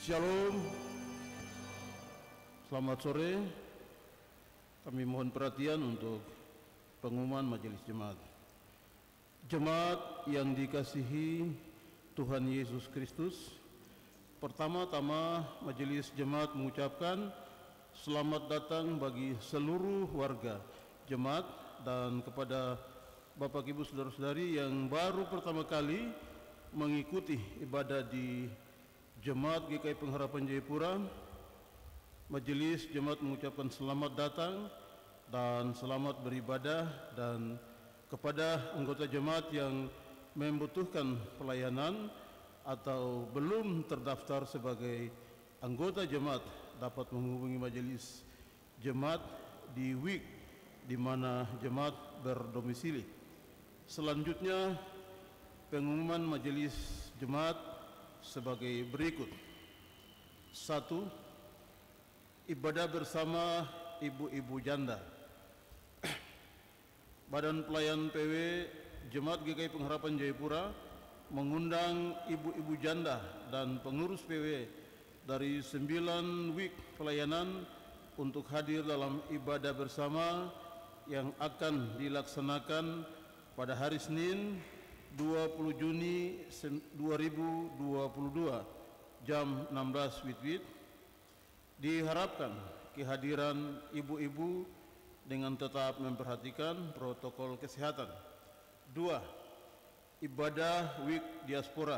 Shalom, selamat sore. Kami mohon perhatian untuk pengumuman majelis jemaat. Jemaat yang dikasihi Tuhan Yesus Kristus, pertama-tama majelis jemaat mengucapkan selamat datang bagi seluruh warga jemaat dan kepada Bapak Ibu Saudara-saudari yang baru pertama kali mengikuti ibadah di Jemaat GKI Pengharapan Jayapura. Majelis jemaat mengucapkan selamat datang dan selamat beribadah, dan kepada anggota jemaat yang membutuhkan pelayanan atau belum terdaftar sebagai anggota jemaat dapat menghubungi majelis jemaat di WIK di mana jemaat berdomisili. Selanjutnya pengumuman majelis jemaat sebagai berikut. 1. Ibadah bersama ibu-ibu janda. Badan Pelayan PW Jemaat GKI Pengharapan Jayapura mengundang ibu-ibu janda dan pengurus PW dari 9 WIK pelayanan untuk hadir dalam ibadah bersama yang akan dilaksanakan pada hari Senin 20 Juni 2022 jam 16 WIB. Diharapkan kehadiran ibu-ibu dengan tetap memperhatikan protokol kesehatan. 2. Ibadah WIK Diaspora.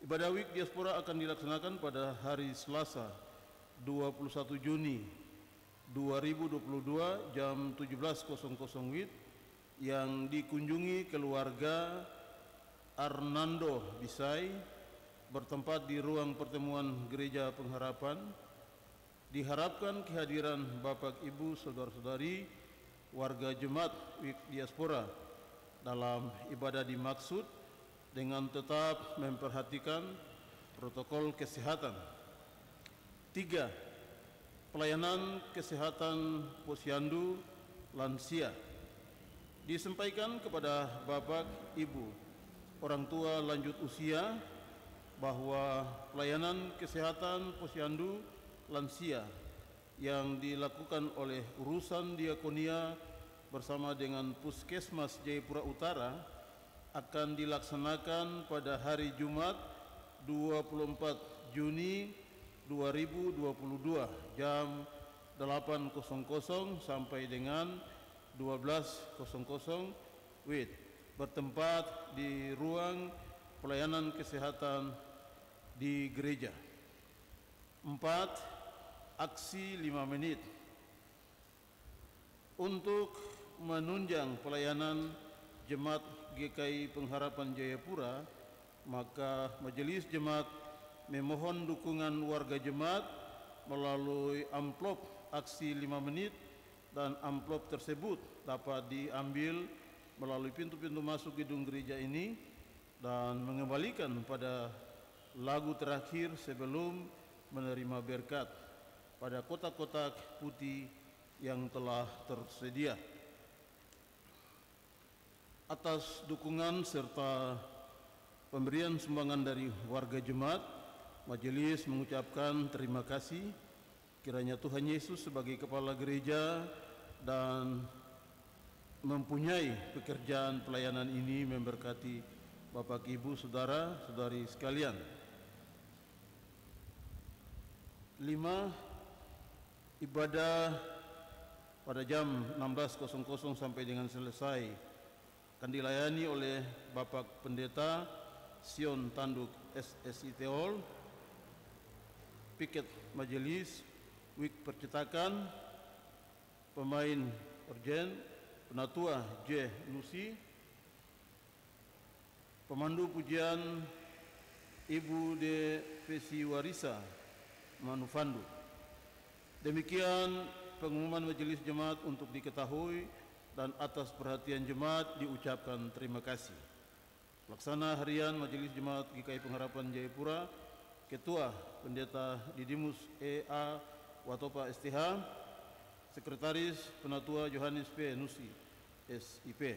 Ibadah WIK Diaspora akan dilaksanakan pada hari Selasa 21 Juni 2022 jam 17.00 WIB yang dikunjungi keluarga Arnando Bisai bertempat di ruang pertemuan Gereja Pengharapan. Diharapkan kehadiran Bapak Ibu Saudara-saudari warga jemaat WIK Diaspora dalam ibadah dimaksud dengan tetap memperhatikan protokol kesehatan. 3. Pelayanan kesehatan posyandu lansia. Disampaikan kepada Bapak, Ibu, orang tua lanjut usia bahwa pelayanan kesehatan posyandu lansia yang dilakukan oleh urusan diakonia bersama dengan Puskesmas Jayapura Utara akan dilaksanakan pada hari Jumat 24 Juni 2022 jam 8.00 sampai dengan 12.00 WIB bertempat di ruang pelayanan kesehatan di gereja. 4. Aksi 5 menit. Untuk menunjang pelayanan jemaat GKI Pengharapan Jayapura, maka majelis jemaat memohon dukungan warga jemaat melalui amplop aksi 5 menit, dan amplop tersebut dapat diambil melalui pintu-pintu masuk gedung gereja ini dan mengembalikan pada lagu terakhir sebelum menerima berkat pada kotak-kotak putih yang telah tersedia. Atas dukungan serta pemberian sumbangan dari warga jemaat, majelis mengucapkan terima kasih. Kiranya Tuhan Yesus sebagai kepala gereja dan mempunyai pekerjaan pelayanan ini memberkati Bapak, Ibu, Saudara, Saudari sekalian. 5. Ibadah pada jam 16.00 sampai dengan selesai akan dilayani oleh Bapak Pendeta Sion Tanduk SSI Teol, piket majelis WIK Percetakan, pemain Urgen, Penatua J. Lucy, pemandu pujian Ibu De Pesi Warisa Manufandu. Demikian pengumuman majelis jemaat untuk diketahui, dan atas perhatian jemaat diucapkan terima kasih. Laksana harian majelis jemaat GKI Pengharapan Jayapura, Ketua Pendeta Didimus E.A. Watopa STH, Sekretaris Penatua Yohanes P. Nusi SIP.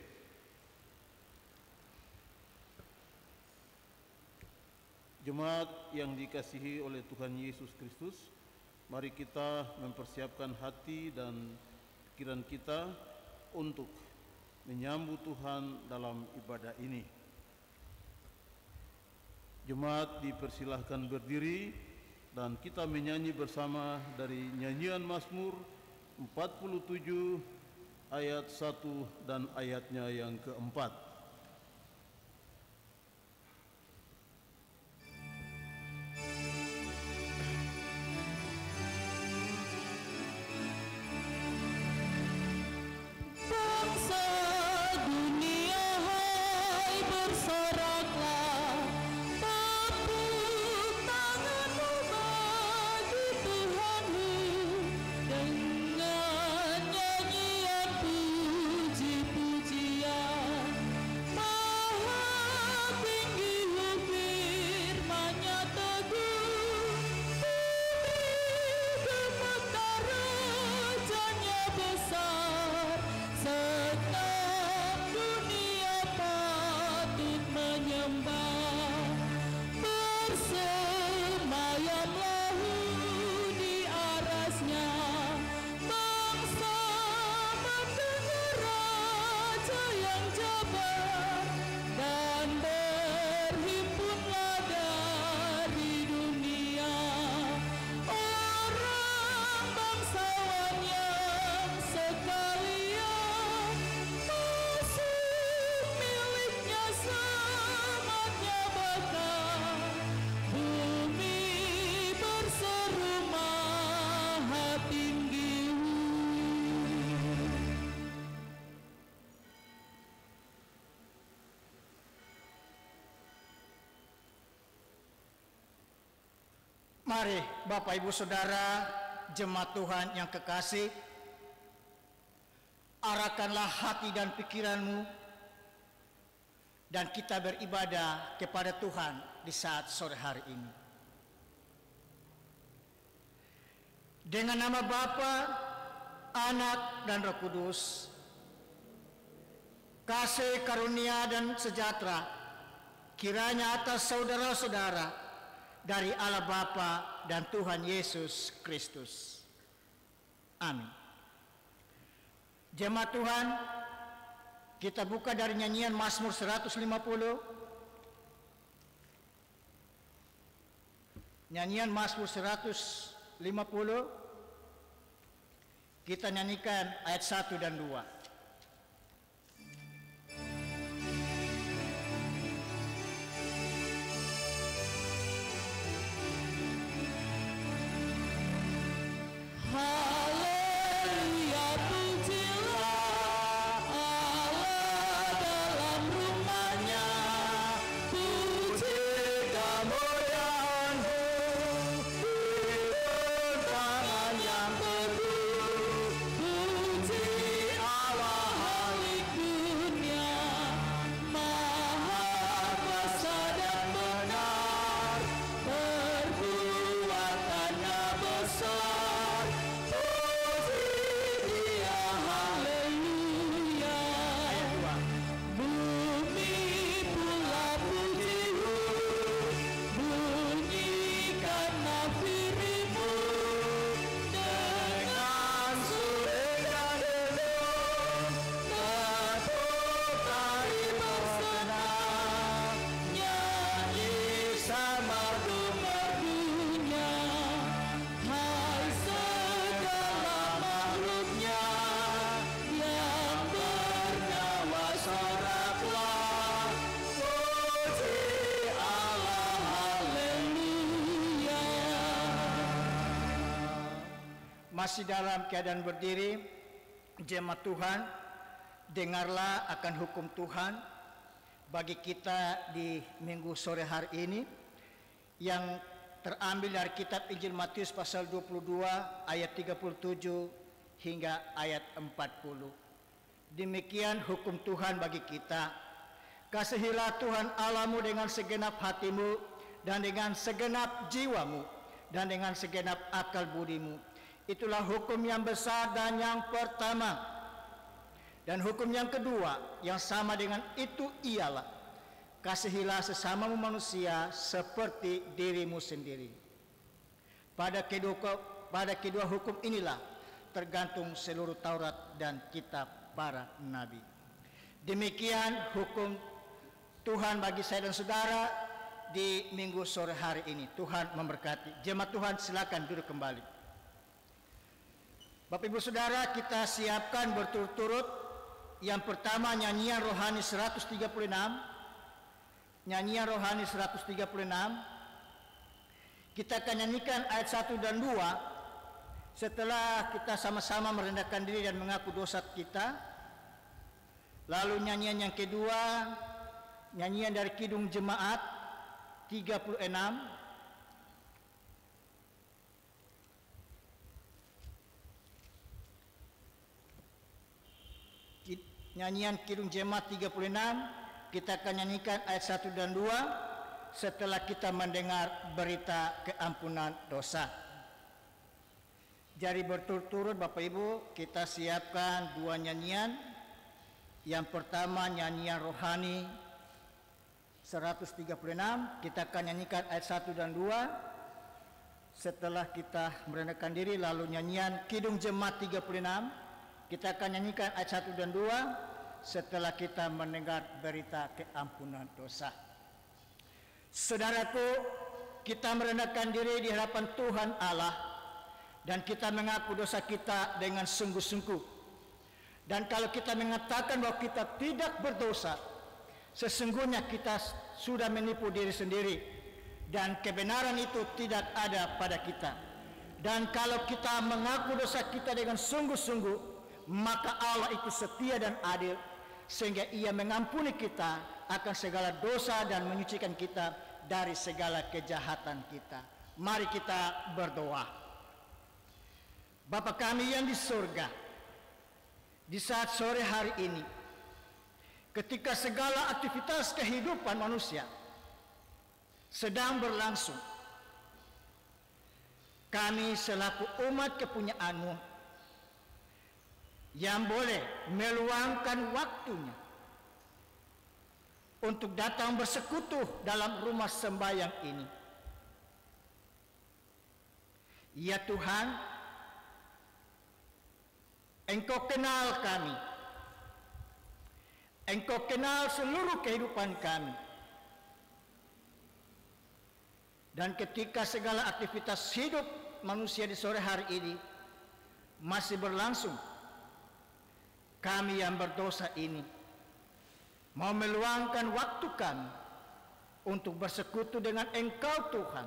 Jemaat yang dikasihi oleh Tuhan Yesus Kristus, mari kita mempersiapkan hati dan pikiran kita untuk menyambut Tuhan dalam ibadah ini. Jemaat dipersilahkan berdiri dan kita menyanyi bersama dari nyanyian Mazmur 47 ayat 1 dan ayatnya yang keempat. Mari Bapak Ibu Saudara, jemaat Tuhan yang kekasih, arahkanlah hati dan pikiranmu dan kita beribadah kepada Tuhan di saat sore hari ini. Dengan nama Bapa, Anak dan Roh Kudus, kasih karunia dan sejahtera kiranya atas saudara-saudara dari Allah Bapa dan Tuhan Yesus Kristus. Amin. Jemaat Tuhan, kita buka dari nyanyian Mazmur 150. Nyanyian Mazmur 150. Kita nyanyikan ayat 1 dan 2. Masih dalam keadaan berdiri, jemaat Tuhan, dengarlah akan hukum Tuhan bagi kita di minggu sore hari ini yang terambil dari kitab Injil Matius pasal 22 ayat 37 hingga ayat 40. Demikian hukum Tuhan bagi kita. Kasihilah Tuhan Allahmu dengan segenap hatimu dan dengan segenap jiwamu dan dengan segenap akal budimu. Itulah hukum yang besar dan yang pertama. Dan hukum yang kedua yang sama dengan itu ialah, kasihilah sesamamu manusia seperti dirimu sendiri. Pada kedua hukum inilah tergantung seluruh Taurat dan kitab para nabi. Demikian hukum Tuhan bagi saya dan saudara di minggu sore hari ini. Tuhan memberkati. Jemaat Tuhan, silakan duduk kembali. Bapak Ibu Saudara, kita siapkan berturut-turut. Yang pertama nyanyian rohani 136. Nyanyian rohani 136. Kita akan nyanyikan ayat 1 dan 2. Setelah kita sama-sama merendahkan diri dan mengaku dosa kita. Lalu nyanyian yang kedua, nyanyian dari Kidung Jemaat 36. Nyanyian Kidung Jemaat 36, kita akan nyanyikan ayat 1 dan 2 setelah kita mendengar berita keampunan dosa. Jadi berturut-turut Bapak Ibu, kita siapkan dua nyanyian. Yang pertama nyanyian rohani 136, kita akan nyanyikan ayat 1 dan 2 setelah kita merendahkan diri. Lalu nyanyian Kidung Jemaat 36, kita akan nyanyikan ayat 1 dan 2 setelah kita mendengar berita keampunan dosa. Saudaraku, kita merendahkan diri di hadapan Tuhan Allah dan kita mengaku dosa kita dengan sungguh-sungguh. Dan kalau kita mengatakan bahwa kita tidak berdosa, sesungguhnya kita sudah menipu diri sendiri dan kebenaran itu tidak ada pada kita. Dan kalau kita mengaku dosa kita dengan sungguh-sungguh, maka Allah itu setia dan adil sehingga Ia mengampuni kita akan segala dosa dan menyucikan kita dari segala kejahatan kita. Mari kita berdoa. Bapa kami yang di surga, di saat sore hari ini, ketika segala aktivitas kehidupan manusia sedang berlangsung, kami selaku umat kepunyaan-Mu yang boleh meluangkan waktunya untuk datang bersekutu dalam rumah sembahyang ini. Ya Tuhan, Engkau kenal kami, Engkau kenal seluruh kehidupan kami. Dan ketika segala aktivitas hidup manusia di sore hari ini masih berlangsung, kami yang berdosa ini mau meluangkan waktu kami untuk bersekutu dengan Engkau Tuhan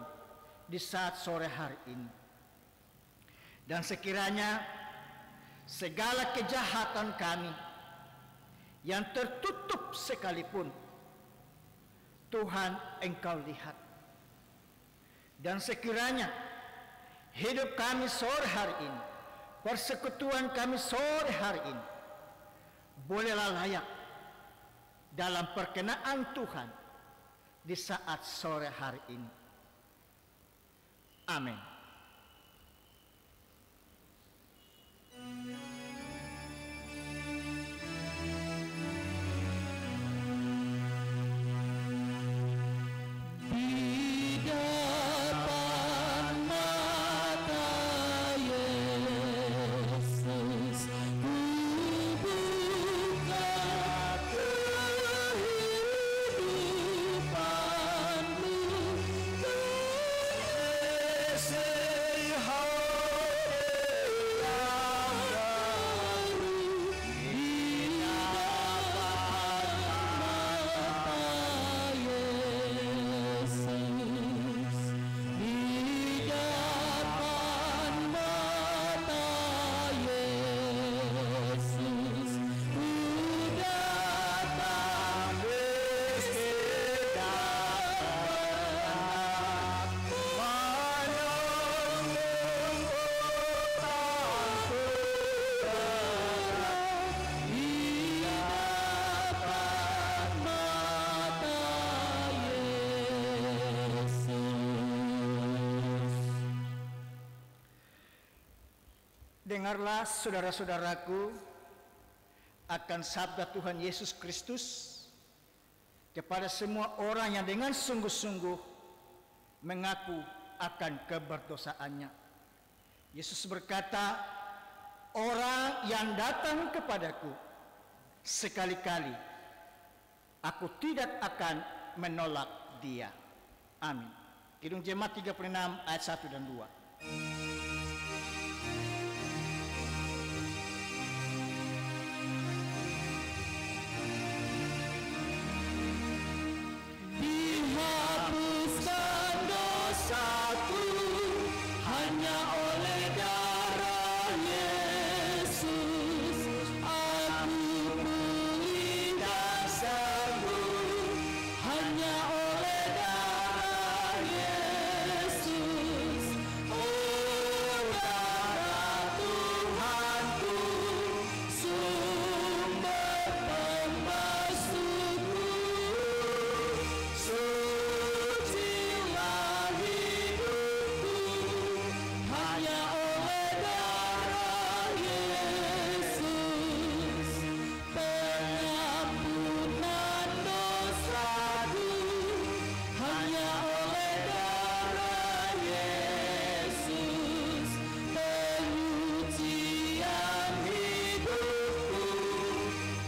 di saat sore hari ini. Dan sekiranya segala kejahatan kami yang tertutup sekalipun, Tuhan Engkau lihat. Dan sekiranya hidup kami sore hari ini, persekutuan kami sore hari ini, bolehlah layak dalam perkenaan Tuhan di saat sore hari ini. Amin. Dengarlah saudara-saudaraku akan sabda Tuhan Yesus Kristus kepada semua orang yang dengan sungguh-sungguh mengaku akan keberdosaannya. Yesus berkata, orang yang datang kepadaku sekali-kali aku tidak akan menolak dia. Amin. Kidung Jemaat 36 ayat 1 dan 2. Dihapuskan dosaku hanya oleh darah Yesus. Aku pulih dan sembuh hanya oleh darah Yesus. Oh, darah Tuhanku, sumber pembasuhku. Sucilah hidupku hanya oleh darah Yesus. Pengampunan dosaku hanya oleh darah Yesus. Penyucian hidupku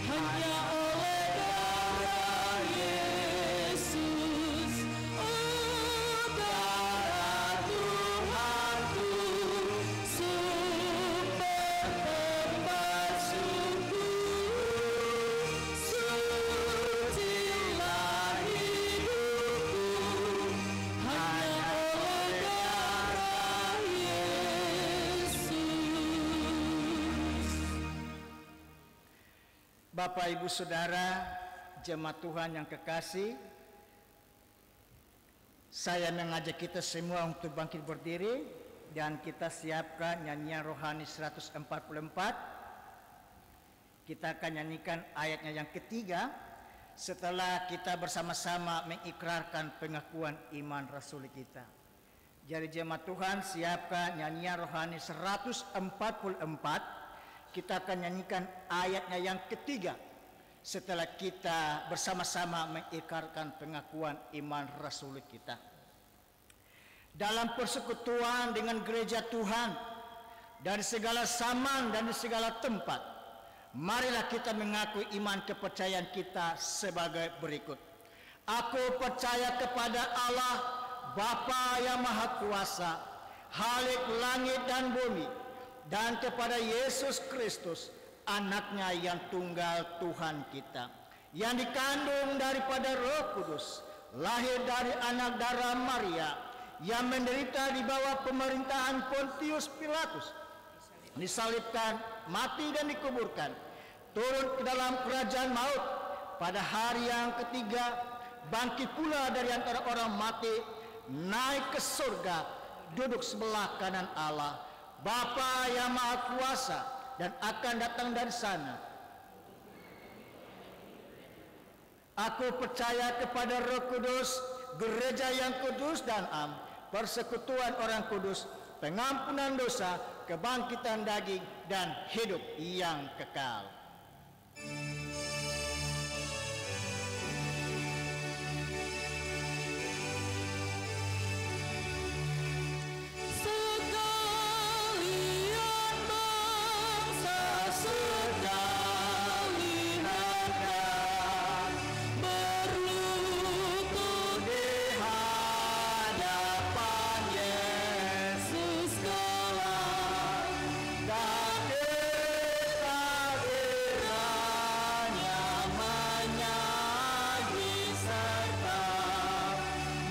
hanya oleh darah Yesus. Oh, darah Tuhanku, sumber pembasuhku. Sucilah hidupku hanya oleh darah Yesus. Bapak, Ibu, Saudara, jemaat Tuhan yang kekasih, saya mengajak kita semua untuk bangkit berdiri dan kita siapkan nyanyian rohani 144. Kita akan nyanyikan ayatnya yang ketiga setelah kita bersama-sama mengikrarkan pengakuan iman Rasul kita. Jadi jemaat Tuhan, siapkan nyanyian rohani 144. Kita akan nyanyikan ayatnya yang ketiga setelah kita bersama-sama mengikrarkan pengakuan iman Rasul kita. Dalam persekutuan dengan gereja Tuhan dari segala zaman dan di segala tempat, marilah kita mengakui iman kepercayaan kita sebagai berikut. Aku percaya kepada Allah, Bapa yang Maha Kuasa, Khalik langit dan bumi, dan kepada Yesus Kristus, anaknya yang tunggal Tuhan kita, yang dikandung daripada Roh Kudus, lahir dari anak darah Maria, yang menderita di bawah pemerintahan Pontius Pilatus, disalibkan, mati dan dikuburkan, turun ke dalam kerajaan maut, pada hari yang ketiga bangkit pula dari antara orang mati, naik ke surga, duduk sebelah kanan Allah, Bapa yang Maha Kuasa, dan akan datang dari sana. Aku percaya kepada Roh Kudus, gereja yang kudus dan am, persekutuan orang kudus, pengampunan dosa, kebangkitan daging, dan hidup yang kekal. Sekalian bangsa sekali hendak berlutut di hadapan Yesus kelak, dan kita kiranya menyanyi serta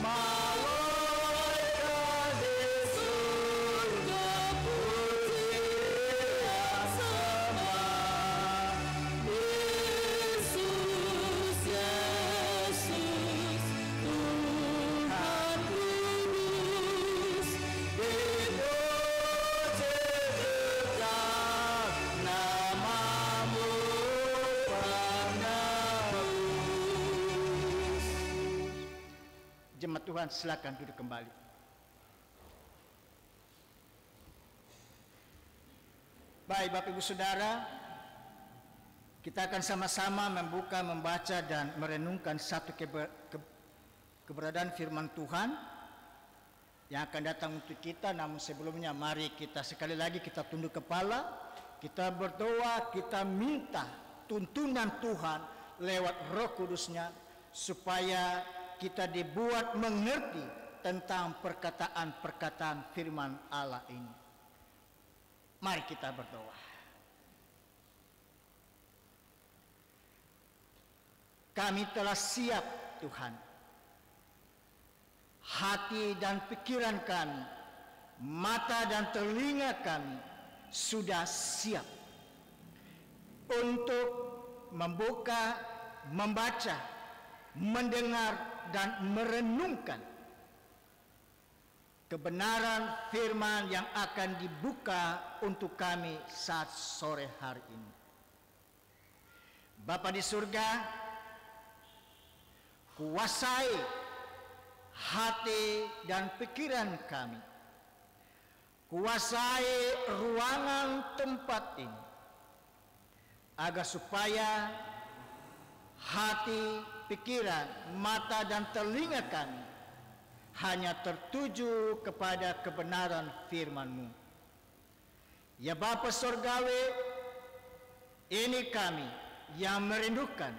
malaikat di surga pujian sembah. Yesus, Yesus, Tuhan kudus, dipuji tegak namamu penebus. Jemaat Tuhan, silakan duduk kembali. Baik Bapak Ibu Saudara, Kita akan sama-sama membuka, membaca, dan merenungkan satu keberadaan firman Tuhan yang akan datang untuk kita. Namun sebelumnya mari kita sekali lagi kita tunduk kepala, kita berdoa, kita minta tuntunan Tuhan lewat Roh Kudus-Nya supaya kita dibuat mengerti tentang perkataan-perkataan firman Allah ini. Mari kita berdoa. Kami telah siap, Tuhan. Hati dan pikiran kami, mata dan telinga kami sudah siap untuk membuka, membaca, mendengar, dan merenungkan kebenaran firman yang akan dibuka untuk kami saat sore hari ini. Bapa di surga, kuasai hati dan pikiran kami. Kuasai ruangan tempat ini, agar supaya hati, pikiran, mata, dan telinga kami hanya tertuju kepada kebenaran firman-Mu. Ya Bapa Surgawi, ini kami yang merindukan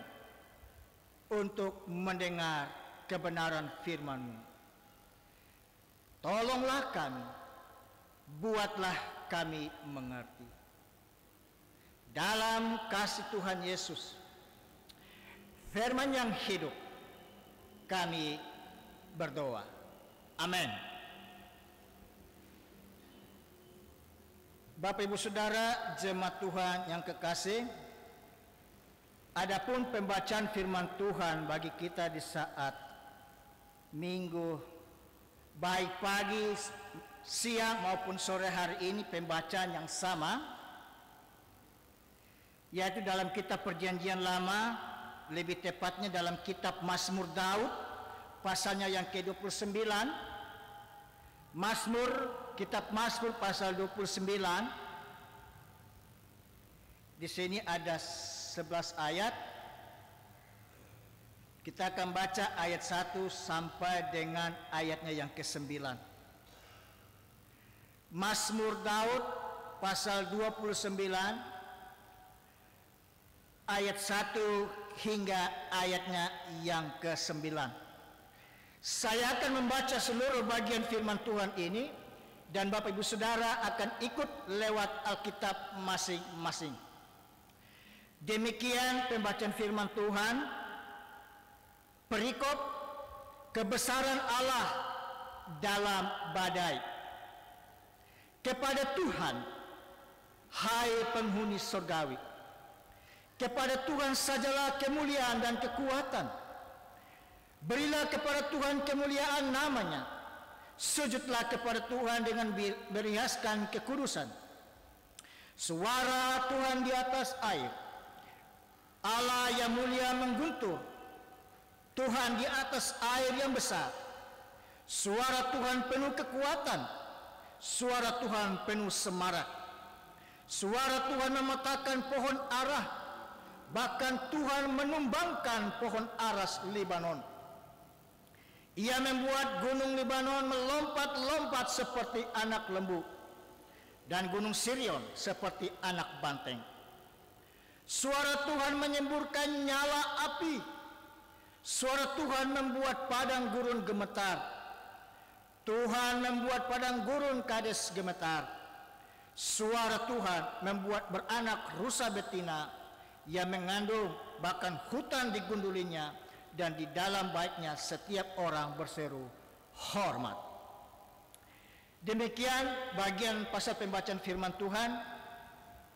untuk mendengar kebenaran firman-Mu. Tolonglah kami, buatlah kami mengerti. Dalam kasih Tuhan Yesus, firman yang hidup, kami berdoa. Amin. Bapak Ibu Saudara, jemaat Tuhan yang kekasih, adapun pembacaan firman Tuhan bagi kita di saat Minggu, baik pagi, siang maupun sore hari ini, pembacaan yang sama, yaitu dalam kitab Perjanjian Lama, lebih tepatnya dalam kitab Mazmur Daud, pasalnya yang ke-29. Kitab Mazmur pasal 29. Di sini ada 11 ayat. Kita akan baca ayat 1 sampai dengan ayatnya yang ke-9. Mazmur Daud pasal 29 ayat 1 hingga ayatnya yang ke-9. Saya akan membaca seluruh bagian firman Tuhan ini dan Bapak Ibu Saudara akan ikut lewat Alkitab masing-masing. Demikian pembacaan firman Tuhan. Perikop kebesaran Allah dalam badai. Kepada Tuhan, hai penghuni surgawi, kepada Tuhan sajalah kemuliaan dan kekuatan. Berilah kepada Tuhan kemuliaan namanya. Sujudlah kepada Tuhan dengan berhiaskan kekudusan. Suara Tuhan di atas air. Allah yang mulia mengguntur. Tuhan di atas air yang besar. Suara Tuhan penuh kekuatan. Suara Tuhan penuh semarak. Suara Tuhan memetakkan pohon ara. Bahkan Tuhan menumbangkan pohon aras Libanon. Ia membuat gunung Libanon melompat-lompat seperti anak lembu, dan gunung Sirion seperti anak banteng. Suara Tuhan menyemburkan nyala api. Suara Tuhan membuat padang gurun gemetar. Tuhan membuat padang gurun Kades gemetar. Suara Tuhan membuat beranak rusa betina yang mengandung, bahkan hutan digundulinya, dan di dalam baitnya setiap orang berseru hormat. Demikian bagian pasal pembacaan firman Tuhan.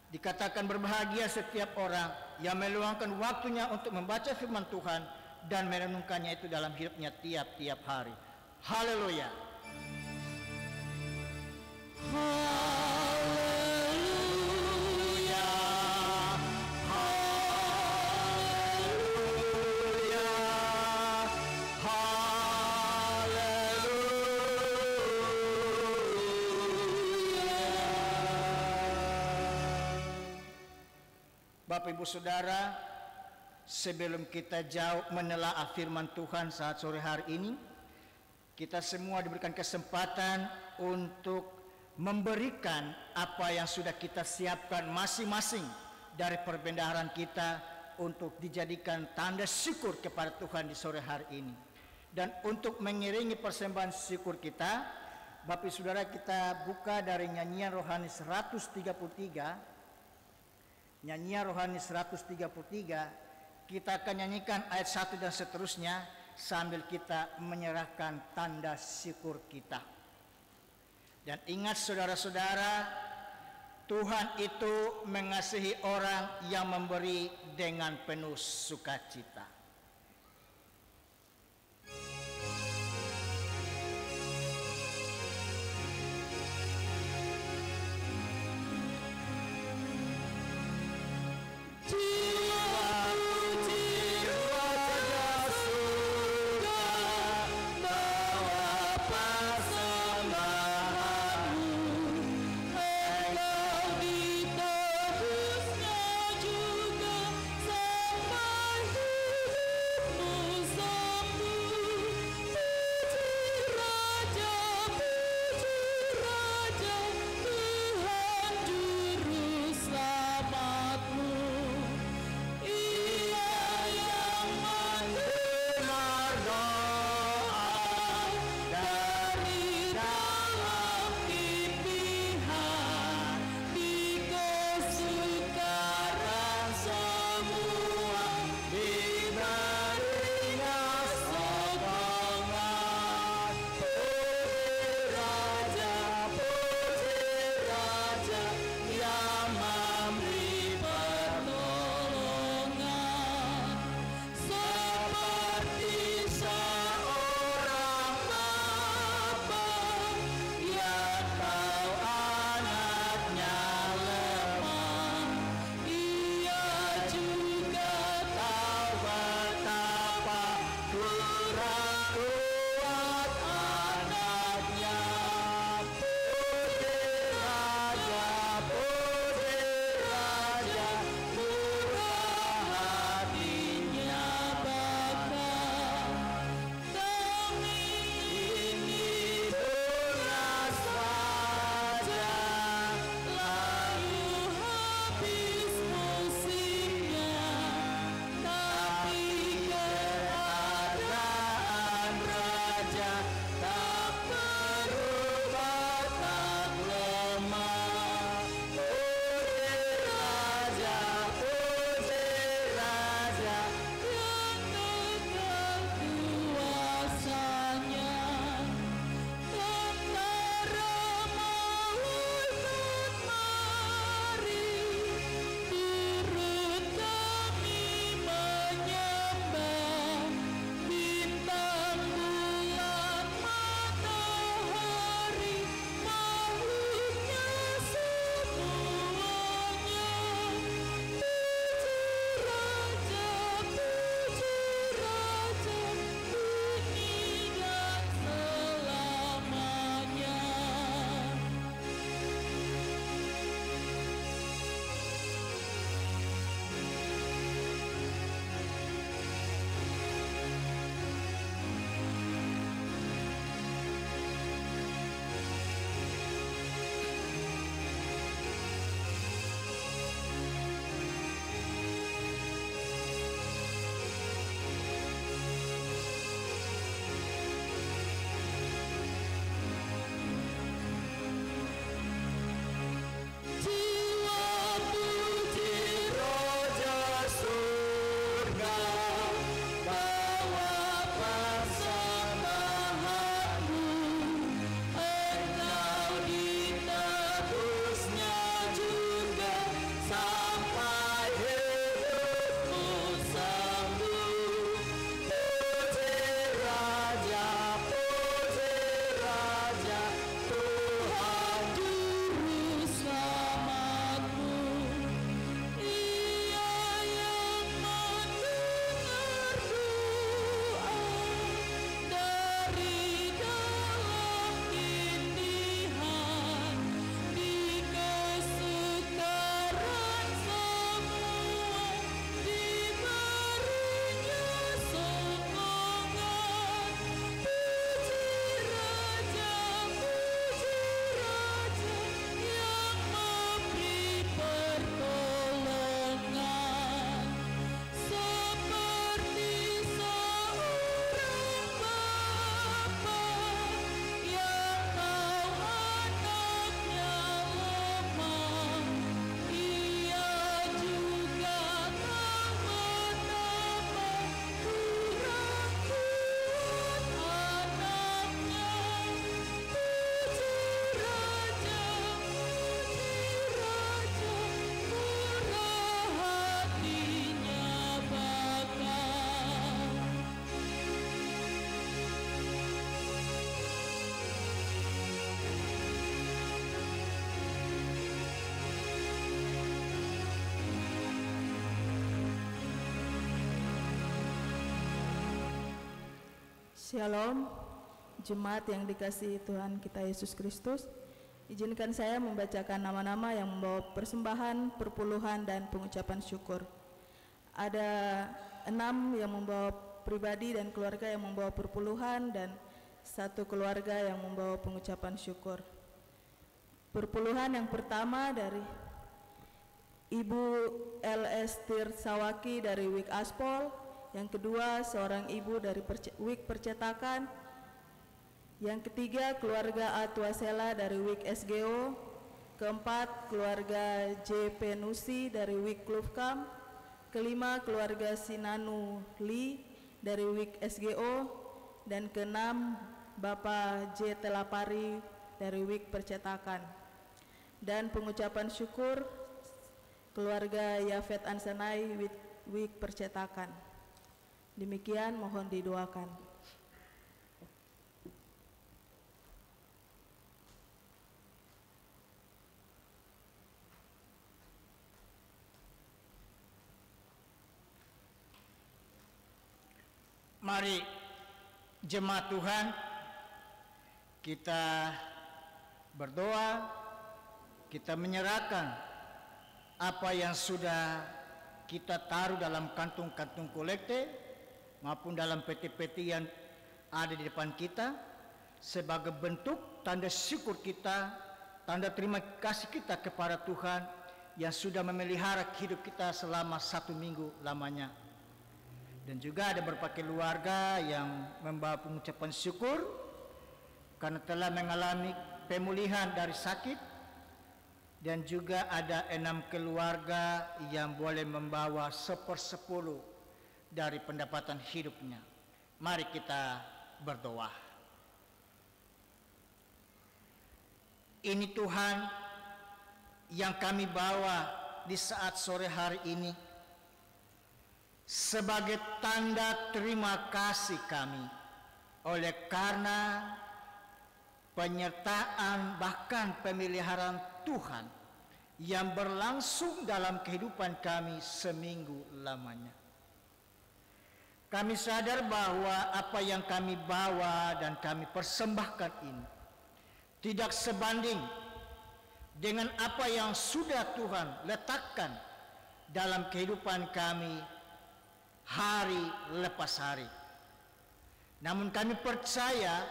Dikatakan berbahagia setiap orang yang meluangkan waktunya untuk membaca firman Tuhan dan merenungkannya itu dalam hidupnya tiap-tiap hari. Haleluya. Bapak Ibu Saudara, sebelum kita jauh menelaah firman Tuhan saat sore hari ini, kita semua diberikan kesempatan untuk memberikan apa yang sudah kita siapkan masing-masing dari perbendaharaan kita untuk dijadikan tanda syukur kepada Tuhan di sore hari ini. Dan untuk mengiringi persembahan syukur kita, Bapak Saudara, kita buka dari nyanyian rohani 133. Nyanyian rohani 133, kita akan nyanyikan ayat 1 dan seterusnya sambil kita menyerahkan tanda syukur kita. Dan ingat saudara-saudara, Tuhan itu mengasihi orang yang memberi dengan penuh sukacita. Ditebusnya juga sampai hidup. Shalom, jemaat yang dikasihi Tuhan kita Yesus Kristus. Izinkan saya membacakan nama-nama yang membawa persembahan, perpuluhan, dan pengucapan syukur. Ada 6 yang membawa pribadi dan keluarga yang membawa perpuluhan, dan 1 keluarga yang membawa pengucapan syukur. Perpuluhan yang pertama dari Ibu L.S. Tirsawaki dari WIK Aspol. Yang kedua, seorang ibu dari WIK Percetakan. Yang ketiga, keluarga A. Tuasela dari WIK SGO. Keempat, keluarga J. Penusi dari WIK Klufkam. Kelima, keluarga Sinanu Li dari WIK SGO. Dan keenam, Bapak J. Telapari dari WIK Percetakan. Dan pengucapan syukur keluarga Yafet Ansanai WIK Percetakan. Demikian, mohon didoakan. Mari jemaat Tuhan, kita berdoa, kita menyerahkan apa yang sudah kita taruh dalam kantung-kantung kolekte maupun dalam peti-peti yang ada di depan kita sebagai bentuk tanda syukur kita, tanda terima kasih kita kepada Tuhan yang sudah memelihara hidup kita selama 1 minggu lamanya. Dan juga ada beberapa keluarga yang membawa pengucapan syukur karena telah mengalami pemulihan dari sakit, dan juga ada 6 keluarga yang boleh membawa 1/10 dari pendapatan hidupnya. Mari kita berdoa. Ini Tuhan yang kami bawa di saat sore hari ini sebagai tanda terima kasih kami oleh karena penyertaan bahkan pemeliharaan Tuhan yang berlangsung dalam kehidupan kami seminggu lamanya. Kami sadar bahwa apa yang kami bawa dan kami persembahkan ini tidak sebanding dengan apa yang sudah Tuhan letakkan dalam kehidupan kami hari lepas hari. Namun kami percaya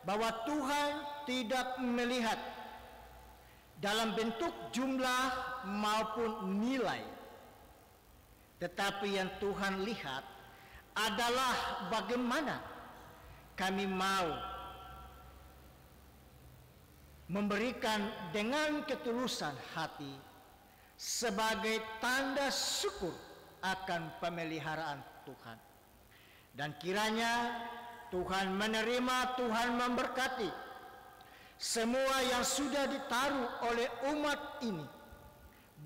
bahwa Tuhan tidak melihat dalam bentuk jumlah maupun nilai, tetapi yang Tuhan lihat adalah bagaimana kami mau memberikan dengan ketulusan hati sebagai tanda syukur akan pemeliharaan Tuhan. Dan kiranya Tuhan menerima, Tuhan memberkati semua yang sudah ditaruh oleh umat ini,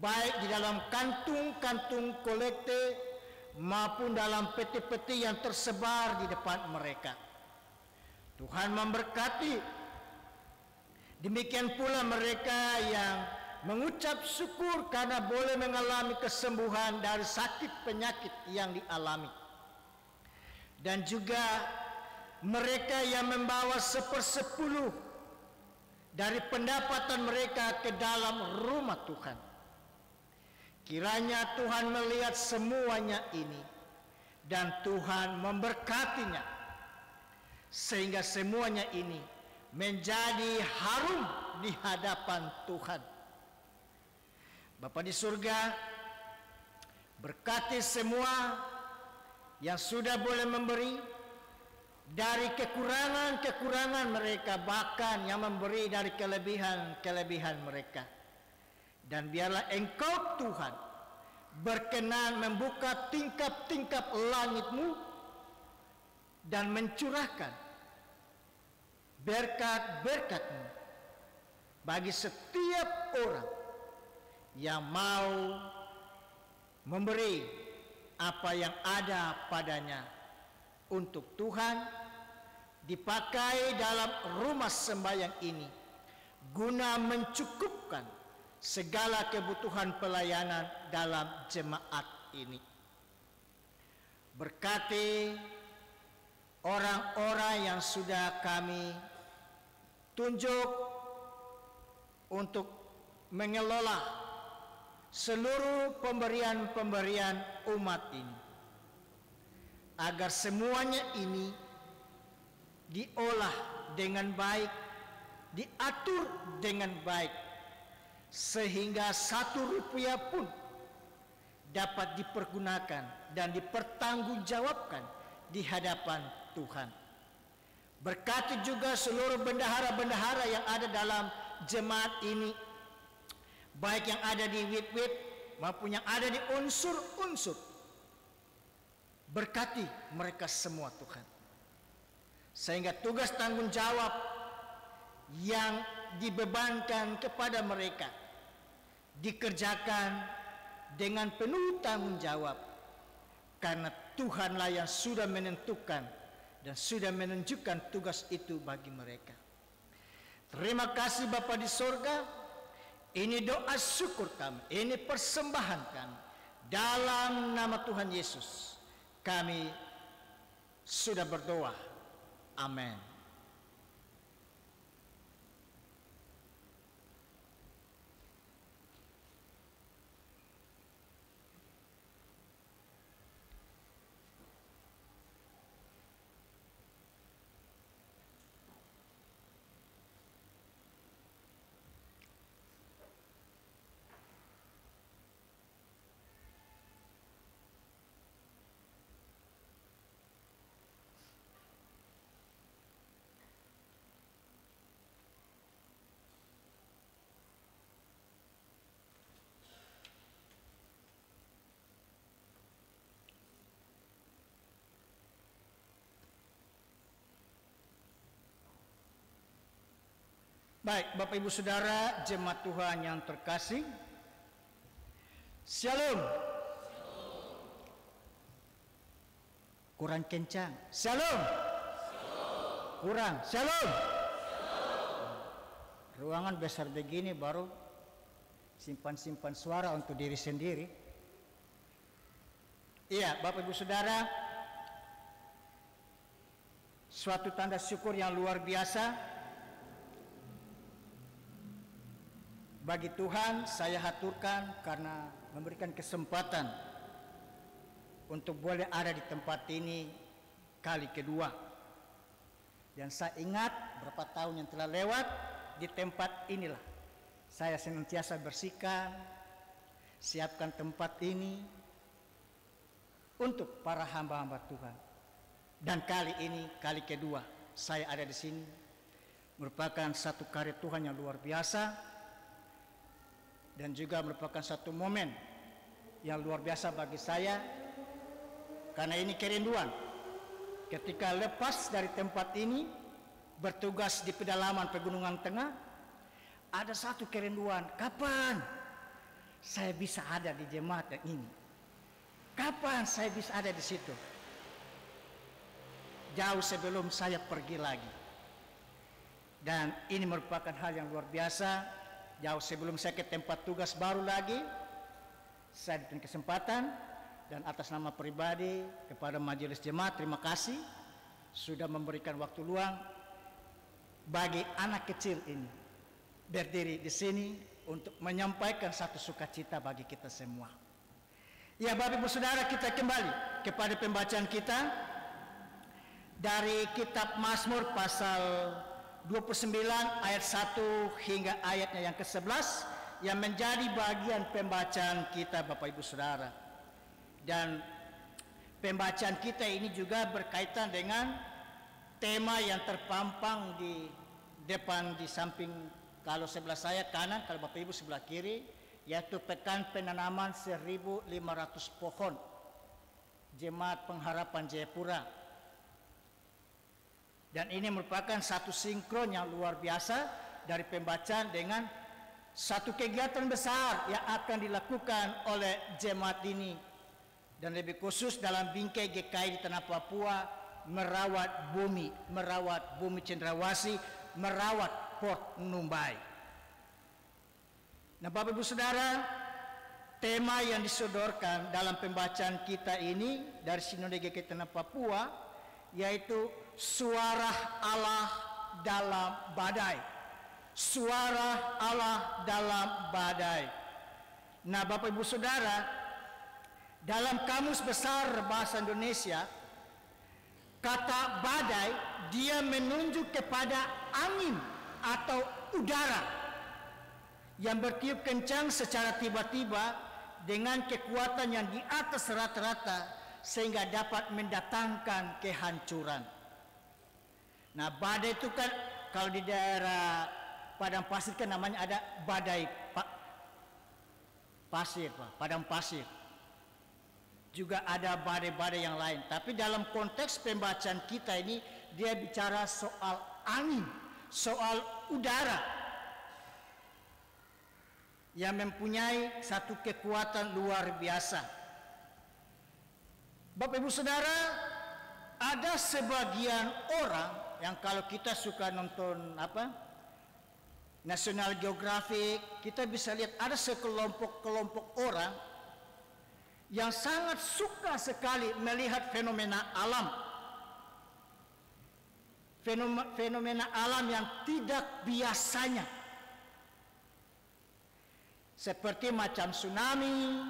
baik di dalam kantung-kantung kolekte maupun dalam peti-peti yang tersebar di depan mereka. Tuhan memberkati. Demikian pula mereka yang mengucap syukur karena boleh mengalami kesembuhan dari sakit penyakit yang dialami. Dan juga mereka yang membawa 1/10 dari pendapatan mereka ke dalam rumah Tuhan. Kiranya Tuhan melihat semuanya ini dan Tuhan memberkatinya sehingga semuanya ini menjadi harum di hadapan Tuhan. Bapa di surga, berkati semua yang sudah boleh memberi dari kekurangan-kekurangan mereka, bahkan yang memberi dari kelebihan-kelebihan mereka. Dan biarlah Engkau Tuhan berkenan membuka tingkap-tingkap langit-Mu dan mencurahkan berkat-berkat-Mu bagi setiap orang yang mau memberi apa yang ada padanya untuk Tuhan dipakai dalam rumah sembahyang ini guna mencukupkan segala kebutuhan pelayanan dalam jemaat ini. Berkati orang-orang yang sudah kami tunjuk untuk mengelola seluruh pemberian-pemberian umat ini, agar semuanya ini diolah dengan baik, diatur dengan baik, sehingga 1 rupiah pun dapat dipergunakan dan dipertanggungjawabkan di hadapan Tuhan. Berkati juga seluruh bendahara-bendahara yang ada dalam jemaat ini, baik yang ada di WIT-WIT maupun yang ada di unsur-unsur. Berkati mereka semua Tuhan, sehingga tugas tanggung jawab yang dibebankan kepada mereka dikerjakan dengan penuh tanggung jawab, karena Tuhanlah yang sudah menentukan dan sudah menunjukkan tugas itu bagi mereka. Terima kasih Bapa di sorga. Ini doa syukur kami, ini persembahan kami. Dalam nama Tuhan Yesus kami sudah berdoa. Amin. Baik, Bapak Ibu Saudara, jemaat Tuhan yang terkasih, Shalom. Kurang kencang. Shalom. Kurang. Shalom. Ruangan besar begini baru simpan-simpan suara untuk diri sendiri. Iya, Bapak Ibu Saudara, suatu tanda syukur yang luar biasa bagi Tuhan saya haturkan karena memberikan kesempatan untuk boleh ada di tempat ini kali kedua. Dan saya ingat berapa tahun yang telah lewat di tempat inilah saya senantiasa bersihkan, siapkan tempat ini untuk para hamba-hamba Tuhan. Dan kali ini kali kedua saya ada di sini, merupakan satu karya Tuhan yang luar biasa. Dan juga merupakan satu momen yang luar biasa bagi saya, karena ini kerinduan ketika lepas dari tempat ini bertugas di pedalaman Pegunungan Tengah. Ada satu kerinduan, kapan saya bisa ada di jemaat yang ini, kapan saya bisa ada di situ, jauh sebelum saya pergi lagi. Dan ini merupakan hal yang luar biasa. Jauh sebelum saya ke tempat tugas baru lagi, saya diberikan kesempatan, dan atas nama pribadi kepada majelis jemaat, terima kasih sudah memberikan waktu luang bagi anak kecil ini berdiri di sini untuk menyampaikan satu sukacita bagi kita semua. Ya, Bapak Ibu Saudara, kita kembali kepada pembacaan kita dari kitab Mazmur pasal 29 ayat 1 hingga ayatnya yang ke-11 yang menjadi bagian pembacaan kita Bapak Ibu Saudara. Dan pembacaan kita ini juga berkaitan dengan tema yang terpampang di depan, di samping, kalau sebelah saya kanan, kalau Bapak Ibu sebelah kiri, yaitu Pekan Penanaman 1.500 pohon Jemaat Pengharapan Jayapura. Dan ini merupakan satu sinkron yang luar biasa dari pembacaan dengan satu kegiatan besar yang akan dilakukan oleh jemaat ini. Dan lebih khusus dalam bingkai GKI di Tanah Papua, merawat bumi Cendrawasih, merawat Port Numbai. Nah, Bapak Ibu Saudara, tema yang disodorkan dalam pembacaan kita ini dari Sinode GKI Tanah Papua yaitu suara Allah dalam badai. Suara Allah dalam badai. Nah, Bapak Ibu Saudara, dalam Kamus Besar Bahasa Indonesia, kata badai dia menunjuk kepada angin atau udara yang bertiup kencang secara tiba-tiba dengan kekuatan yang di atas rata-rata sehingga dapat mendatangkan kehancuran. Nah, badai itu kan kalau di daerah Padang Pasir kan namanya ada badai pasir, padang pasir. Juga ada badai-badai yang lain. Tapi dalam konteks pembacaan kita ini, dia bicara soal angin, soal udara yang mempunyai satu kekuatan luar biasa. Bapak Ibu Saudara, ada sebagian orang yang kalau kita suka nonton National Geographic, kita bisa lihat ada sekelompok-kelompok orang yang sangat suka sekali melihat fenomena alam. Fenomena alam yang tidak biasanya. Seperti macam tsunami,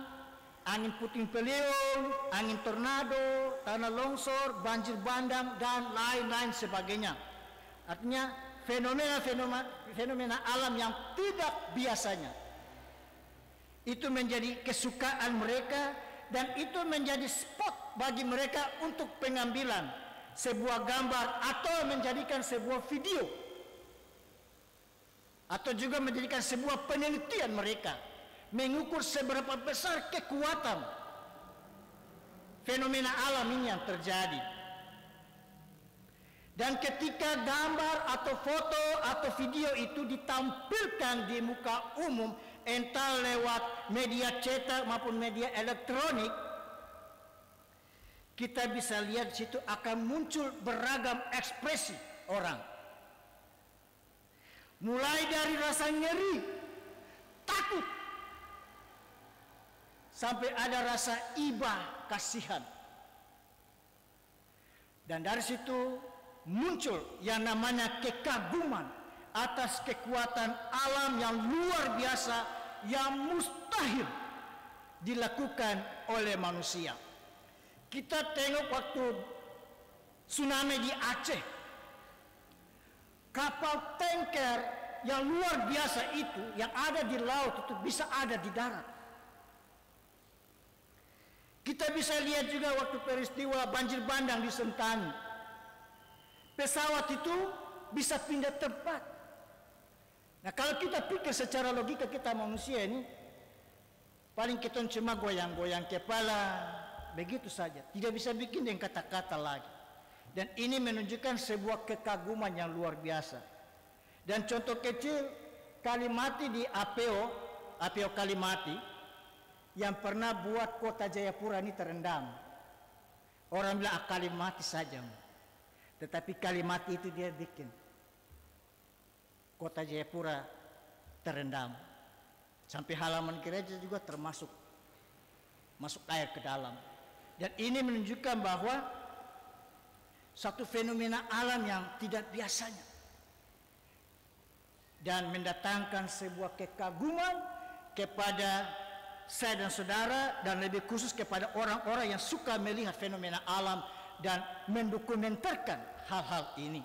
angin puting beliung, angin tornado, tanah longsor, banjir bandang, dan lain-lain sebagainya. Artinya fenomena alam yang tidak biasanya. Itu menjadi kesukaan mereka dan itu menjadi spot bagi mereka untuk pengambilan sebuah gambar atau menjadikan sebuah video atau juga menjadikan sebuah penelitian mereka mengukur seberapa besar kekuatan fenomena alam ini yang terjadi. Dan ketika gambar atau foto atau video itu ditampilkan di muka umum, entah lewat media cetak maupun media elektronik, kita bisa lihat di situ akan muncul beragam ekspresi orang. Mulai dari rasa nyeri, takut, sampai ada rasa iba, kasihan. Dan dari situ muncul yang namanya kekaguman atas kekuatan alam yang luar biasa yang mustahil dilakukan oleh manusia. Kita tengok waktu tsunami di Aceh, kapal tanker yang luar biasa itu yang ada di laut itu bisa ada di darat. Kita bisa lihat juga waktu peristiwa banjir bandang di Sentani. Pesawat itu bisa pindah tempat. Nah, kalau kita pikir secara logika kita manusia ini, paling kita cuma goyang-goyang kepala, begitu saja. Tidak bisa bikin dengan kata-kata lagi. Dan ini menunjukkan sebuah kekaguman yang luar biasa. Dan contoh kecil, Kalimati di APO Kalimati, yang pernah buat kota Jayapura ini terendam. Orang bilang Kalimati saja. Tetapi Kalimati itu dia bikin kota Jayapura terendam. Sampai halaman gereja juga termasuk masuk air ke dalam. Dan ini menunjukkan bahwa satu fenomena alam yang tidak biasanya. Dan mendatangkan sebuah kekaguman kepada saya dan saudara, dan lebih khusus kepada orang-orang yang suka melihat fenomena alam dan mendokumentarkan hal-hal ini.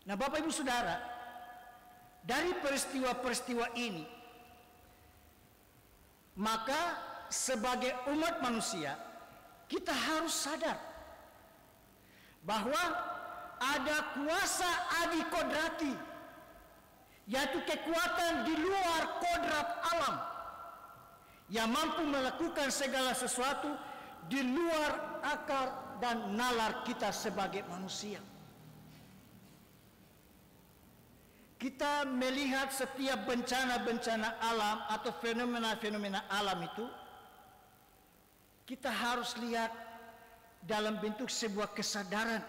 Nah, Bapak Ibu Saudara, dari peristiwa-peristiwa ini, maka sebagai umat manusia kita harus sadar bahwa ada kuasa adikodrati, yaitu kekuatan di luar kodrat alam yang mampu melakukan segala sesuatu di luar akal dan nalar kita sebagai manusia. Kita melihat setiap bencana-bencana alam atau fenomena-fenomena alam itu, kita harus lihat dalam bentuk sebuah kesadaran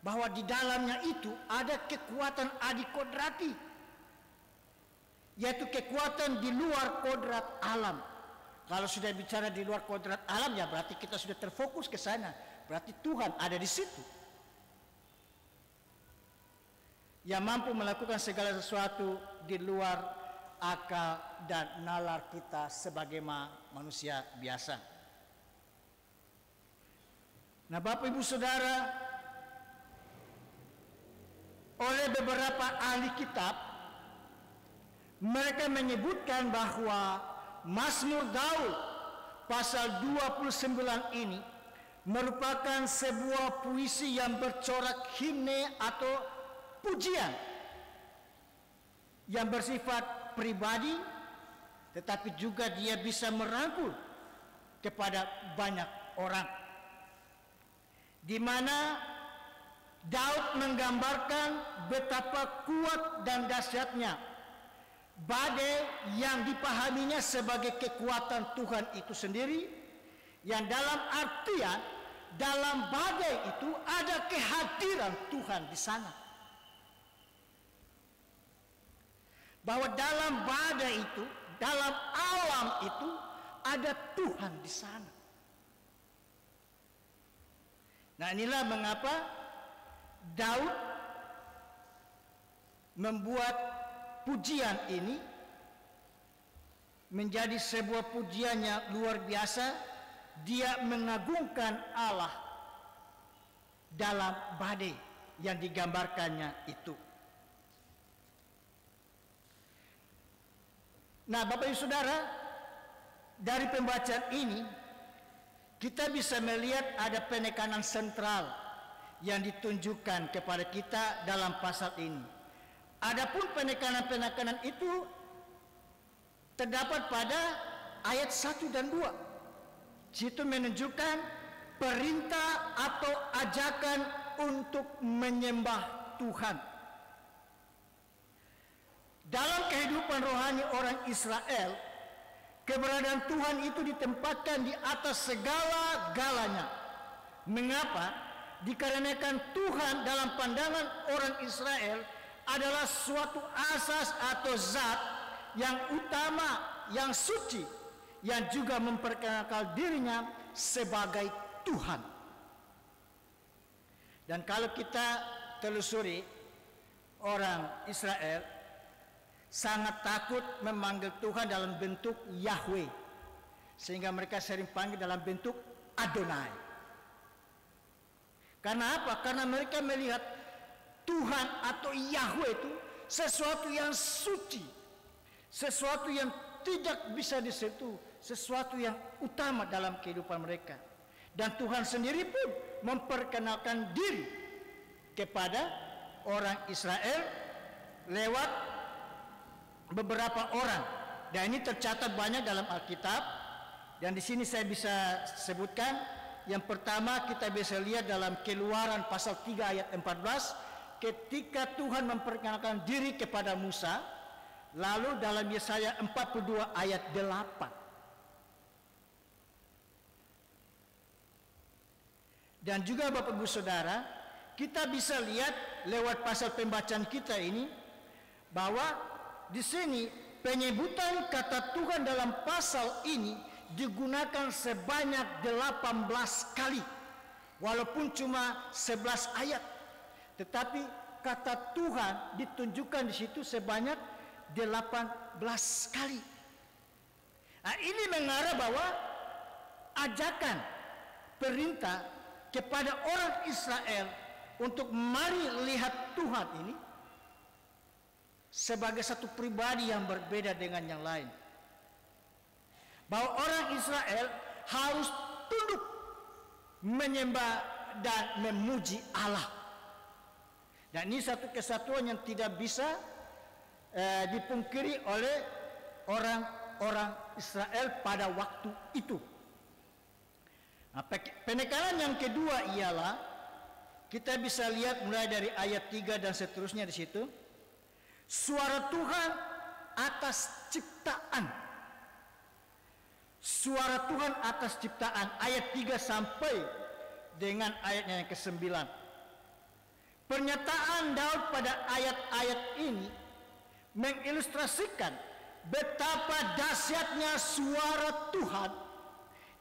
bahwa di dalamnya itu ada kekuatan adikodrati, yaitu kekuatan di luar kodrat alam. Kalau sudah bicara di luar kodrat alam, ya berarti kita sudah terfokus ke sana. berarti Tuhan ada di situ, yang mampu melakukan segala sesuatu di luar akal dan nalar kita sebagai manusia biasa. Nah, Bapak Ibu Saudara, oleh beberapa ahli kitab, mereka menyebutkan bahwa Mazmur Daud pasal 29 ini merupakan sebuah puisi yang bercorak himne atau pujian yang bersifat pribadi, tetapi juga dia bisa merangkul kepada banyak orang, di mana Daud menggambarkan betapa kuat dan dahsyatnya badai yang dipahaminya sebagai kekuatan Tuhan itu sendiri, yang dalam artian dalam badai itu ada kehadiran Tuhan di sana. Bahwa dalam badai itu, dalam alam itu ada Tuhan di sana. Nah, inilah mengapa Daud membuat pujian ini menjadi sebuah pujian yang luar biasa. Dia mengagungkan Allah dalam badai yang digambarkannya itu. Nah, Bapak Ibu Saudara, dari pembacaan ini kita bisa melihat ada penekanan sentral yang ditunjukkan kepada kita dalam pasal ini. Adapun penekanan-penekanan itu terdapat pada ayat 1 dan 2. Situ menunjukkan perintah atau ajakan untuk menyembah Tuhan. Dalam kehidupan rohani orang Israel, keberadaan Tuhan itu ditempatkan di atas segala-galanya. Mengapa? Dikarenakan Tuhan dalam pandangan orang Israel adalah suatu asas atau zat yang utama, yang suci, yang juga memperkenalkan dirinya sebagai Tuhan. Dan kalau kita telusuri, orang Israel sangat takut memanggil Tuhan dalam bentuk Yahweh, sehingga mereka sering panggil dalam bentuk Adonai. Karena apa? Karena mereka melihat Tuhan atau Yahweh itu sesuatu yang suci, sesuatu yang tidak bisa disentuh, sesuatu yang utama dalam kehidupan mereka. Dan Tuhan sendiri pun memperkenalkan diri kepada orang Israel lewat beberapa orang. Dan ini tercatat banyak dalam Alkitab. Dan di sini saya bisa sebutkan. Yang pertama kita bisa lihat dalam Keluaran pasal 3 ayat 14, ketika Tuhan memperkenalkan diri kepada Musa. Lalu dalam Yesaya 42 ayat 8. Dan juga Bapak Ibu Saudara, kita bisa lihat lewat pasal pembacaan kita ini bahwa di sini penyebutan kata Tuhan dalam pasal ini digunakan sebanyak 18 kali. Walaupun cuma 11 ayat, tetapi kata Tuhan ditunjukkan di situ sebanyak 18 kali. Nah, ini mengarah bahwa ajakan perintah kepada orang Israel untuk mari lihat Tuhan ini sebagai satu pribadi yang berbeda dengan yang lain. Bahwa orang Israel harus tunduk menyembah dan memuji Allah. Dan ini satu kesatuan yang tidak bisa dipungkiri oleh orang-orang Israel pada waktu itu. Nah, penekanan yang kedua ialah kita bisa lihat mulai dari ayat 3 dan seterusnya di situ. Suara Tuhan atas ciptaan. Suara Tuhan atas ciptaan, ayat 3 sampai dengan ayatnya yang ke-9. Pernyataan Daud pada ayat-ayat ini mengilustrasikan betapa dahsyatnya suara Tuhan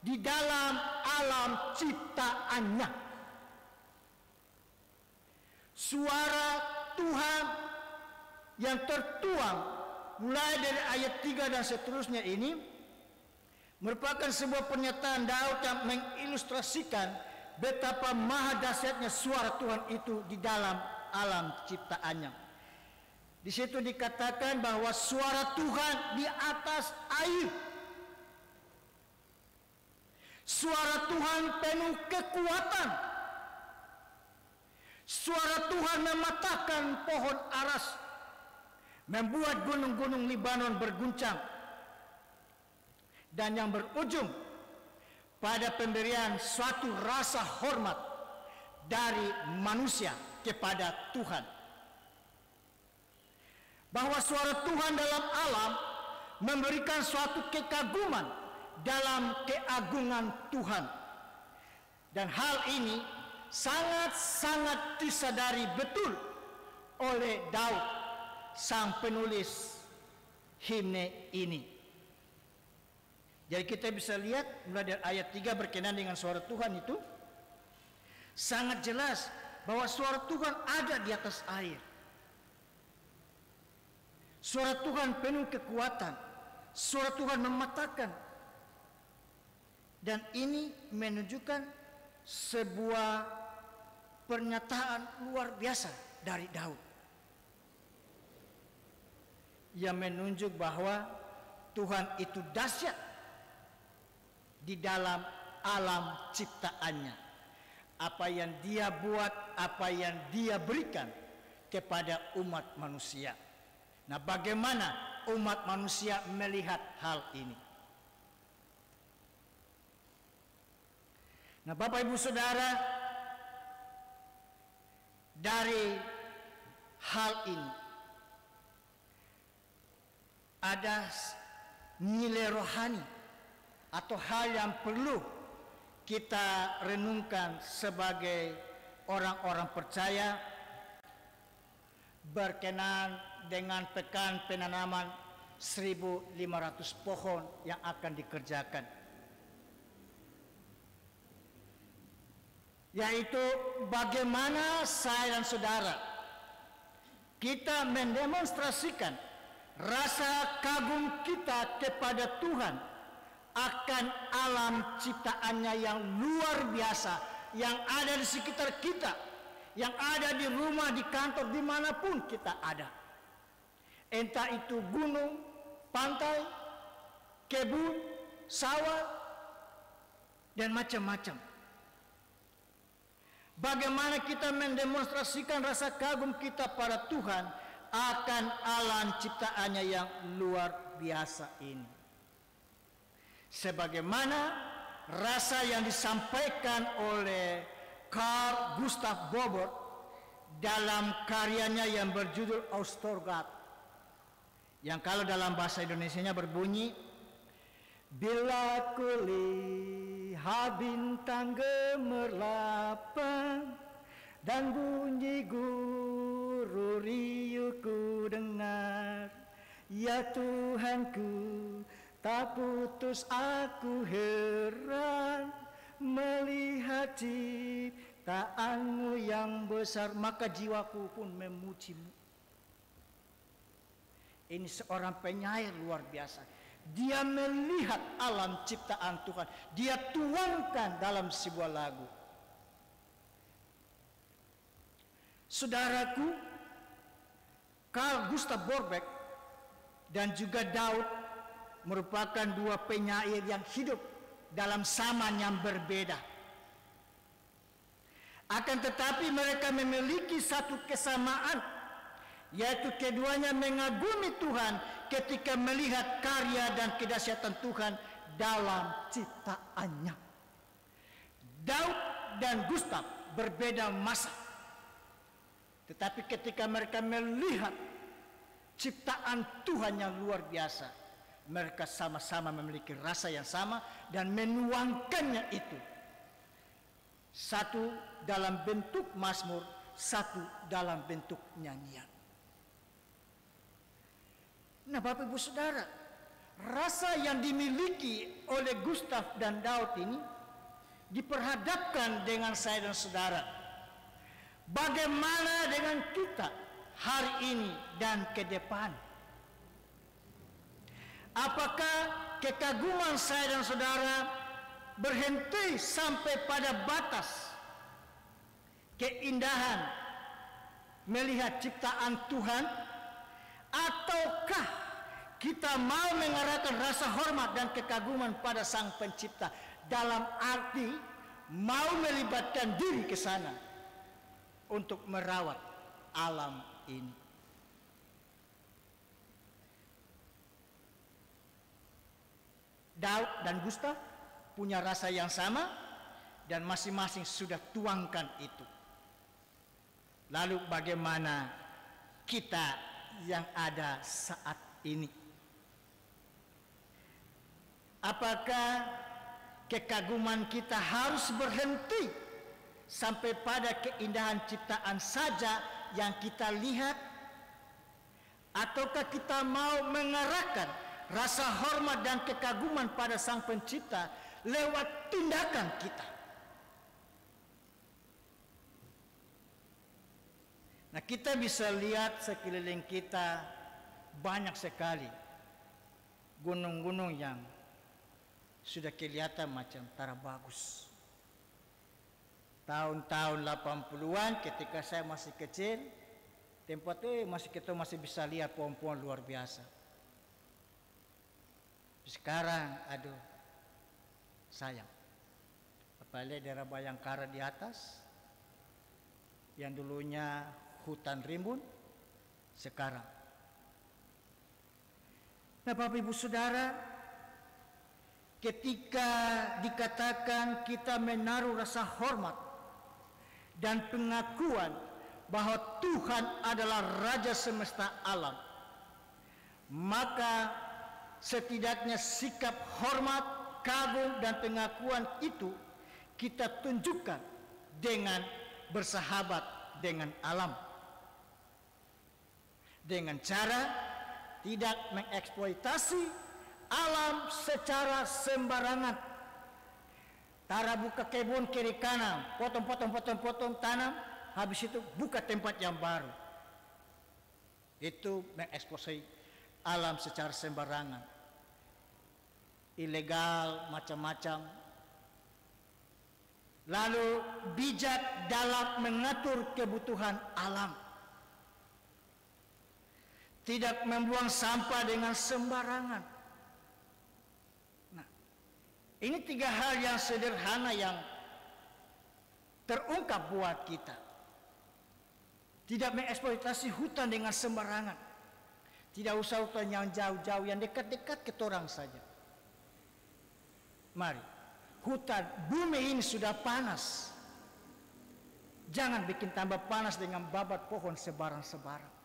di dalam alam ciptaannya. Suara Tuhan yang tertuang mulai dari ayat 3 dan seterusnya ini merupakan sebuah pernyataan Daud yang mengilustrasikan betapa maha dahsyatnya suara Tuhan itu di dalam alam ciptaannya. Di situ dikatakan bahwa suara Tuhan di atas air. Suara Tuhan penuh kekuatan. Suara Tuhan mematahkan pohon aras, membuat gunung-gunung Libanon berguncang, dan yang berujung pada pemberian suatu rasa hormat dari manusia kepada Tuhan. Bahwa suara Tuhan dalam alam memberikan suatu kekaguman dalam keagungan Tuhan. Dan hal ini sangat-sangat disadari betul oleh Daud, sang penulis himne ini. Jadi kita bisa lihat mulai dari ayat 3 berkenaan dengan suara Tuhan itu sangat jelas bahwa suara Tuhan ada di atas air. Suara Tuhan penuh kekuatan. Suara Tuhan mematahkan. Dan ini menunjukkan sebuah pernyataan luar biasa dari Daud, yang menunjuk bahwa Tuhan itu dahsyat di dalam alam ciptaannya. Apa yang Dia buat, apa yang Dia berikan kepada umat manusia. Nah, bagaimana umat manusia melihat hal ini? Nah, Bapak Ibu Saudara, dari hal ini ada nilai rohani atau hal yang perlu kita renungkan sebagai orang-orang percaya berkenaan dengan pekan penanaman 1.500 pohon yang akan dikerjakan, yaitu bagaimana saya dan saudara kita mendemonstrasikan rasa kagum kita kepada Tuhan akan alam ciptaannya yang luar biasa yang ada di sekitar kita, yang ada di rumah, di kantor, dimanapun kita ada. Entah itu gunung, pantai, kebun, sawah, dan macam-macam. Bagaimana kita mendemonstrasikan rasa kagum kita pada Tuhan akan alam ciptaannya yang luar biasa ini. Sebagaimana rasa yang disampaikan oleh Carl Gustav Bobot dalam karyanya yang berjudul Austorgat, yang kalau dalam bahasa Indonesianya berbunyi, bila kulihat bintang gemerlapan dan bunyi guru riuhku dengar, ya Tuhanku, tak putus aku heran melihat ciptaanmu yang besar, maka jiwaku pun memujimu. Ini seorang penyair luar biasa. Dia melihat alam ciptaan Tuhan, dia tuangkan dalam sebuah lagu. Saudaraku, Carl Gustav Borbeck dan juga Daud merupakan dua penyair yang hidup dalam zaman yang berbeda. Akan tetapi mereka memiliki satu kesamaan, yaitu keduanya mengagumi Tuhan ketika melihat karya dan kedahsyatan Tuhan dalam ciptaannya. Daud dan Gustav berbeda masa, tetapi ketika mereka melihat ciptaan Tuhan yang luar biasa, mereka sama-sama memiliki rasa yang sama dan menuangkannya itu. Satu dalam bentuk mazmur, satu dalam bentuk nyanyian. Nah, Bapak Ibu Saudara, rasa yang dimiliki oleh Gustav dan Daud ini diperhadapkan dengan saya dan saudara. Bagaimana dengan kita hari ini dan ke depan? Apakah kekaguman saya dan saudara berhenti sampai pada batas keindahan melihat ciptaan Tuhan, ataukah kita mau mengarahkan rasa hormat dan kekaguman pada Sang Pencipta dalam arti mau melibatkan diri ke sana untuk merawat alam ini? Daud dan Gustav punya rasa yang sama dan masing-masing sudah tuangkan itu. Lalu bagaimana kita yang ada saat ini? Apakah kekaguman kita harus berhenti sampai pada keindahan ciptaan saja yang kita lihat? Ataukah kita mau mengarahkan rasa hormat dan kekaguman pada Sang Pencipta lewat tindakan kita? Nah, kita bisa lihat sekeliling kita banyak sekali gunung-gunung yang sudah kelihatan macam tara bagus. Tahun-tahun 80-an ketika saya masih kecil, tempat itu kita masih bisa lihat pohon-pohon luar biasa. Sekarang, aduh, sayang. Apalagi daerah Bayangkara di atas, yang dulunya hutan rimbun, sekarang. Nah, Bapak Ibu Saudara, ketika dikatakan kita menaruh rasa hormat dan pengakuan bahwa Tuhan adalah Raja semesta alam, maka setidaknya sikap hormat, kagum dan pengakuan itu kita tunjukkan dengan bersahabat dengan alam, dengan cara tidak mengeksploitasi alam secara sembarangan. Tara buka kebun kiri kanan, potong tanam, habis itu buka tempat yang baru. Itu mengeksploitasi alam secara sembarangan, ilegal macam-macam. Lalu bijak dalam mengatur kebutuhan alam, tidak membuang sampah dengan sembarangan. Nah, ini 3 hal yang sederhana yang terungkap buat kita. Tidak mengeksploitasi hutan dengan sembarangan. Tidak usah hutan yang jauh-jauh, yang dekat-dekat ketorang saja. Mari, hutan bumi ini sudah panas. Jangan bikin tambah panas dengan babat pohon sebarang-sebarang.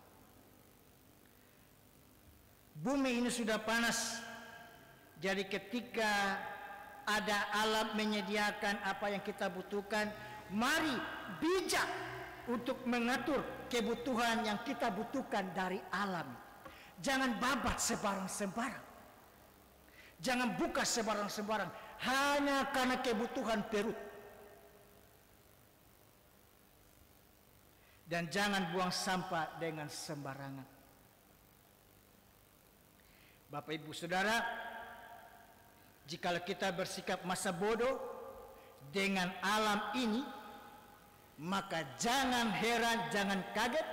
Bumi ini sudah panas. Jadi ketika ada alam menyediakan apa yang kita butuhkan, mari bijak untuk mengatur kebutuhan yang kita butuhkan dari alam. Jangan babat sebarang-sebarang. Jangan buka sebarang-sebarang hanya karena kebutuhan perut. Dan jangan buang sampah dengan sembarangan. Bapak Ibu Saudara, jikalau kita bersikap masa bodoh dengan alam ini, maka jangan heran, jangan kaget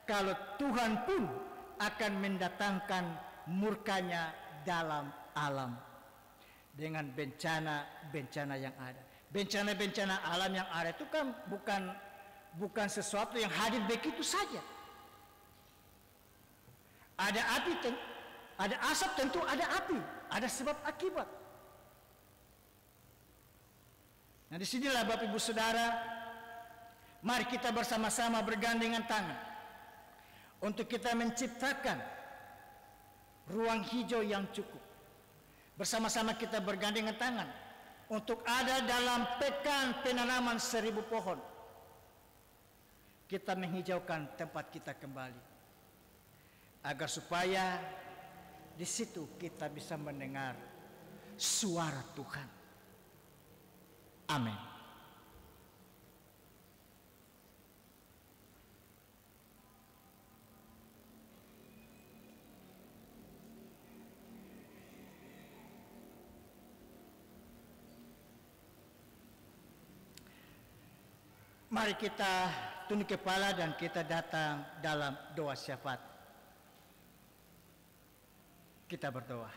kalau Tuhan pun akan mendatangkan murkanya dalam alam dengan bencana-bencana yang ada. Bencana-bencana alam yang ada itu kan bukan sesuatu yang hadir begitu saja. Ada api, ada asap, tentu ada api, ada sebab akibat. Nah, disinilah Bapak Ibu Saudara, mari kita bersama-sama bergandengan tangan untuk kita menciptakan ruang hijau yang cukup. Bersama-sama kita bergandengan tangan untuk ada dalam pekan penanaman 1000 pohon. Kita menghijaukan tempat kita kembali, agar supaya Di situ kita bisa mendengar suara Tuhan. Amin. Mari kita tunduk kepala dan kita datang dalam doa syafaat. Kita berdoa.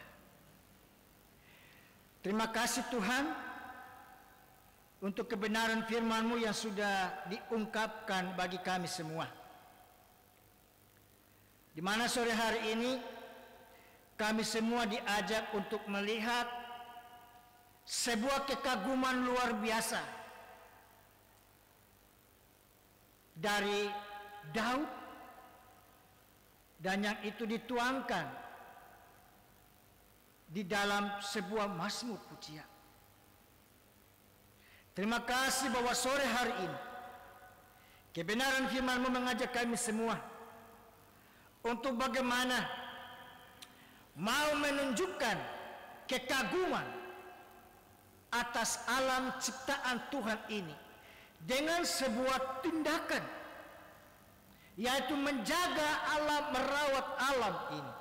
Terima kasih Tuhan untuk kebenaran firman-Mu yang sudah diungkapkan bagi kami semua. Di mana sore hari ini kami semua diajak untuk melihat sebuah kekaguman luar biasa dari Daud, dan yang itu dituangkan di dalam sebuah mazmur pujian. Terima kasih bahwa sore hari ini kebenaran firman-Mu mengajak kami semua untuk bagaimana mau menunjukkan kekaguman atas alam ciptaan Tuhan ini dengan sebuah tindakan, yaitu menjaga alam, merawat alam ini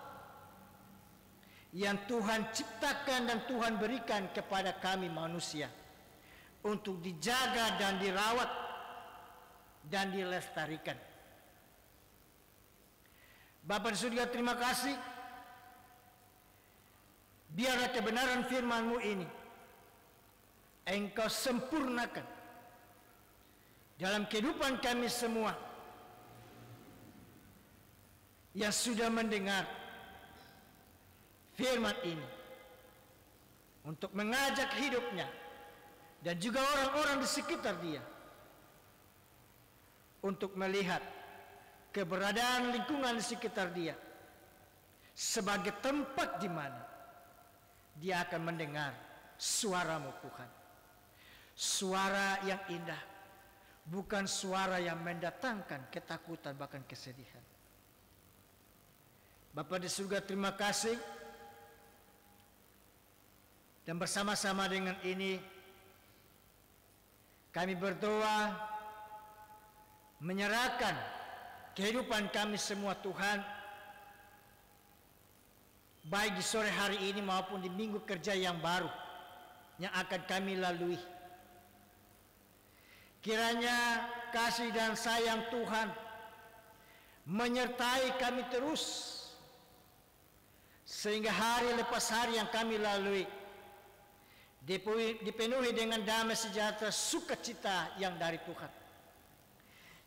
yang Tuhan ciptakan dan Tuhan berikan kepada kami manusia untuk dijaga dan dirawat dan dilestarikan. Bapa di surga, terima kasih. Biarlah kebenaran firman-Mu ini Engkau sempurnakan dalam kehidupan kami semua yang sudah mendengar firman ini, untuk mengajak hidupnya dan juga orang-orang di sekitar dia untuk melihat keberadaan lingkungan di sekitar dia sebagai tempat di mana dia akan mendengar suara-Mu Tuhan. Suara yang indah, bukan suara yang mendatangkan ketakutan bahkan kesedihan. Bapa di surga, terima kasih. Dan bersama-sama dengan ini kami berdoa menyerahkan kehidupan kami semua Tuhan, baik di sore hari ini maupun di minggu kerja yang baru yang akan kami lalui. Kiranya kasih dan sayang Tuhan menyertai kami terus, sehingga hari lepas hari yang kami lalui dipenuhi dengan damai sejahtera, sukacita yang dari Tuhan.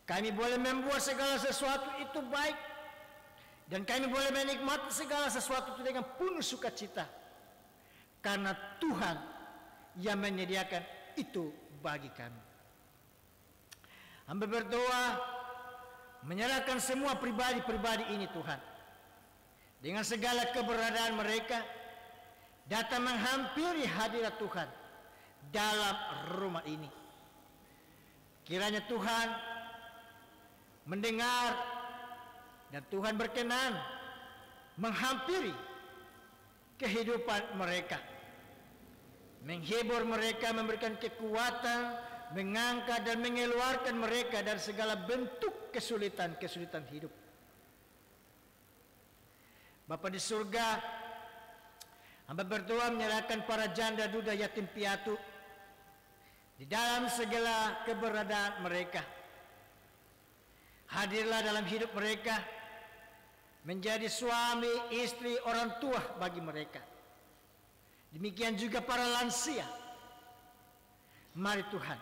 Kami boleh membuat segala sesuatu itu baik, dan kami boleh menikmati segala sesuatu itu dengan penuh sukacita, karena Tuhan yang menyediakan itu bagi kami. Hamba berdoa menyerahkan semua pribadi-pribadi ini Tuhan, dengan segala keberadaan mereka, datang menghampiri hadirat Tuhan dalam rumah ini. Kiranya Tuhan mendengar dan Tuhan berkenan menghampiri kehidupan mereka, menghibur mereka, memberikan kekuatan, mengangkat dan mengeluarkan mereka dari segala bentuk kesulitan-kesulitan hidup. Bapa di surga, hamba berdoa menyerahkan para janda, duda, yatim piatu di dalam segala keberadaan mereka. Hadirlah dalam hidup mereka, menjadi suami, istri, orang tua bagi mereka. Demikian juga para lansia. Mari Tuhan,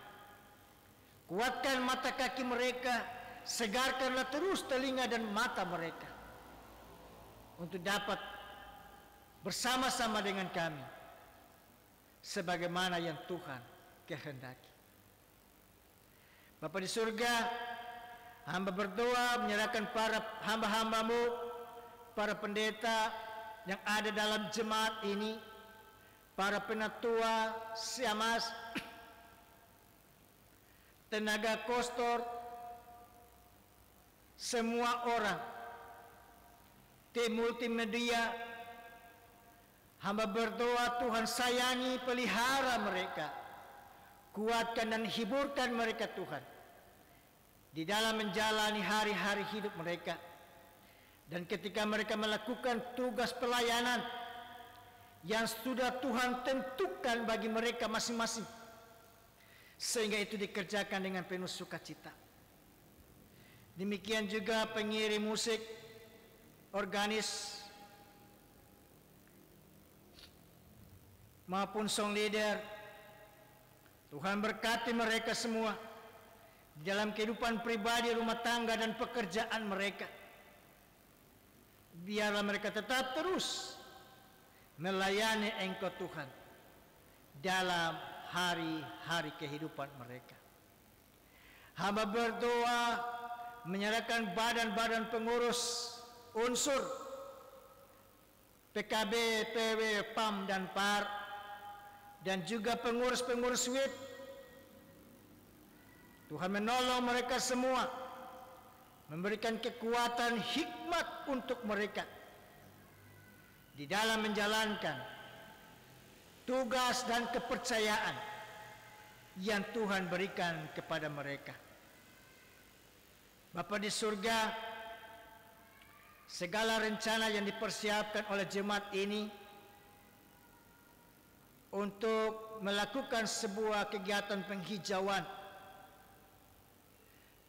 kuatkan mata kaki mereka, segarkanlah terus telinga dan mata mereka, untuk dapat bersama-sama dengan kami sebagaimana yang Tuhan kehendaki. Bapa di surga, hamba berdoa menyerahkan para hamba-hamba-Mu, para pendeta yang ada dalam jemaat ini, para penatua, siamas, tenaga kostor, semua orang, tim multimedia, Hamba berdoa Tuhan sayangi, pelihara mereka, kuatkan dan hiburkan mereka Tuhan di dalam menjalani hari-hari hidup mereka. Dan ketika mereka melakukan tugas pelayanan yang sudah Tuhan tentukan bagi mereka masing-masing, sehingga itu dikerjakan dengan penuh sukacita. Demikian juga pengiring musik, organis, maupun song leader. Tuhan berkati mereka semua di dalam kehidupan pribadi, rumah tangga, dan pekerjaan mereka. Biarlah mereka tetap terus melayani Engkau Tuhan dalam hari-hari kehidupan mereka. Hamba berdoa menyerahkan badan-badan pengurus unsur PKB, PW, PAM, dan PAR, dan juga pengurus-pengurus WIT. Tuhan menolong mereka semua, memberikan kekuatan, hikmat untuk mereka di dalam menjalankan tugas dan kepercayaan yang Tuhan berikan kepada mereka. Bapa di surga, segala rencana yang dipersiapkan oleh jemaat ini untuk melakukan sebuah kegiatan penghijauan,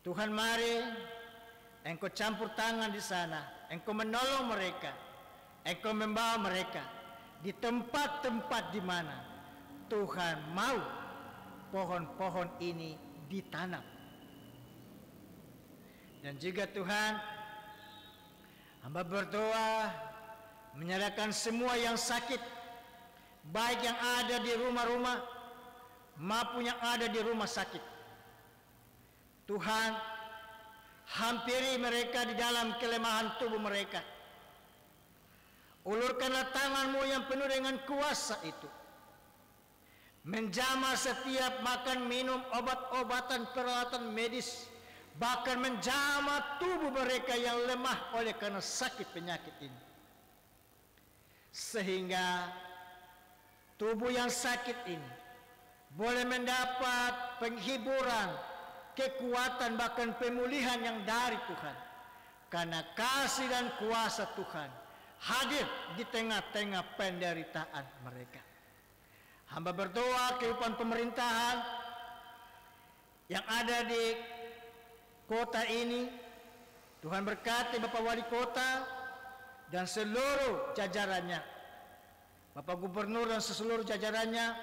Tuhan, mari Engkau campur tangan di sana, Engkau menolong mereka, Engkau membawa mereka di tempat-tempat di mana Tuhan mau pohon-pohon ini ditanam. Dan juga Tuhan, hamba berdoa menyerahkan semua yang sakit, baik yang ada di rumah-rumah maupun yang ada di rumah sakit. Tuhan, hampiri mereka di dalam kelemahan tubuh mereka. Ulurkanlah tangan-Mu yang penuh dengan kuasa itu, menjamah setiap makan minum, obat-obatan, peralatan medis, bahkan menjamah tubuh mereka yang lemah oleh karena sakit penyakit ini, sehingga tubuh yang sakit ini boleh mendapat penghiburan, kekuatan, bahkan pemulihan yang dari Tuhan, karena kasih dan kuasa Tuhan hadir di tengah-tengah penderitaan mereka. Hamba berdoa kehidupan pemerintahan yang ada di kota ini, Tuhan berkati Bapak Wali Kota dan seluruh jajarannya, Bapak Gubernur dan seluruh jajarannya.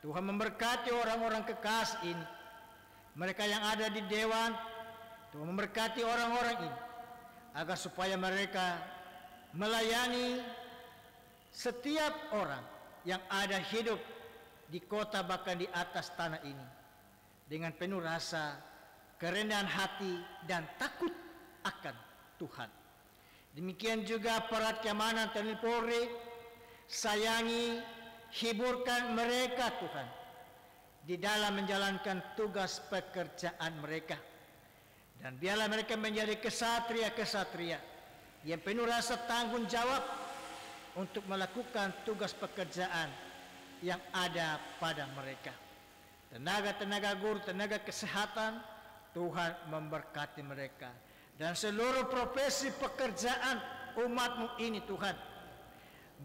Tuhan memberkati orang-orang kekasih ini, mereka yang ada di dewan. Tuhan memberkati orang-orang ini agar supaya mereka melayani setiap orang yang ada hidup di kota bahkan di atas tanah ini dengan penuh rasa kerendahan hati dan takut akan Tuhan. Demikian juga aparat keamanan TNI Polri, sayangi, hiburkan mereka Tuhan di dalam menjalankan tugas pekerjaan mereka. Dan biarlah mereka menjadi kesatria-kesatria yang penuh rasa tanggung jawab untuk melakukan tugas pekerjaan yang ada pada mereka. Tenaga-tenaga guru, tenaga kesehatan, Tuhan memberkati mereka. Dan seluruh profesi pekerjaan umat-Mu ini Tuhan,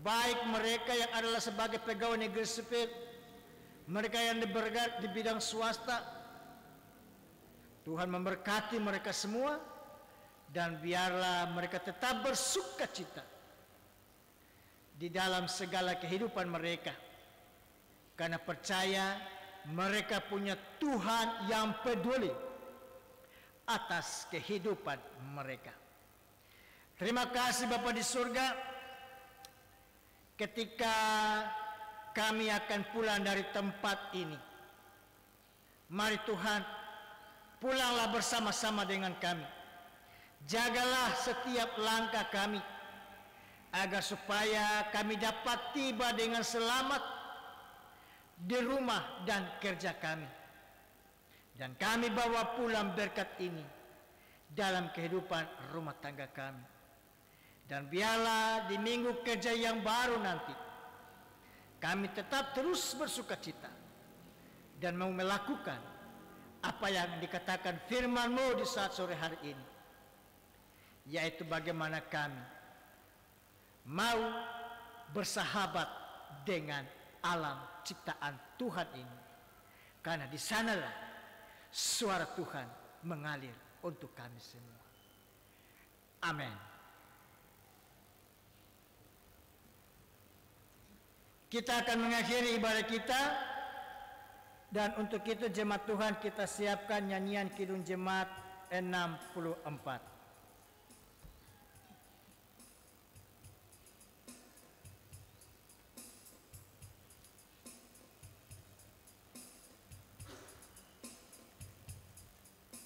baik mereka yang adalah sebagai pegawai negeri sipil, mereka yang bergerak di bidang swasta, Tuhan memberkati mereka semua, dan biarlah mereka tetap bersukacita di dalam segala kehidupan mereka, karena percaya mereka punya Tuhan yang peduli atas kehidupan mereka. Terima kasih Bapa di surga, ketika kami akan pulang dari tempat ini, mari Tuhan, pulanglah bersama-sama dengan kami. Jagalah setiap langkah kami, agar supaya kami dapat tiba dengan selamat di rumah dan kerja kami. Dan kami bawa pulang berkat ini dalam kehidupan rumah tangga kami. Dan biarlah di minggu kerja yang baru nanti, kami tetap terus bersukacita dan mau melakukan apa yang dikatakan firman-Mu di saat sore hari ini, yaitu bagaimana kami mau bersahabat dengan alam ciptaan Tuhan ini, karena di sanalah suara Tuhan mengalir untuk kami semua. Amin. Kita akan mengakhiri ibadah kita, dan untuk itu jemaat Tuhan kita siapkan nyanyian Kidung Jemaat 64.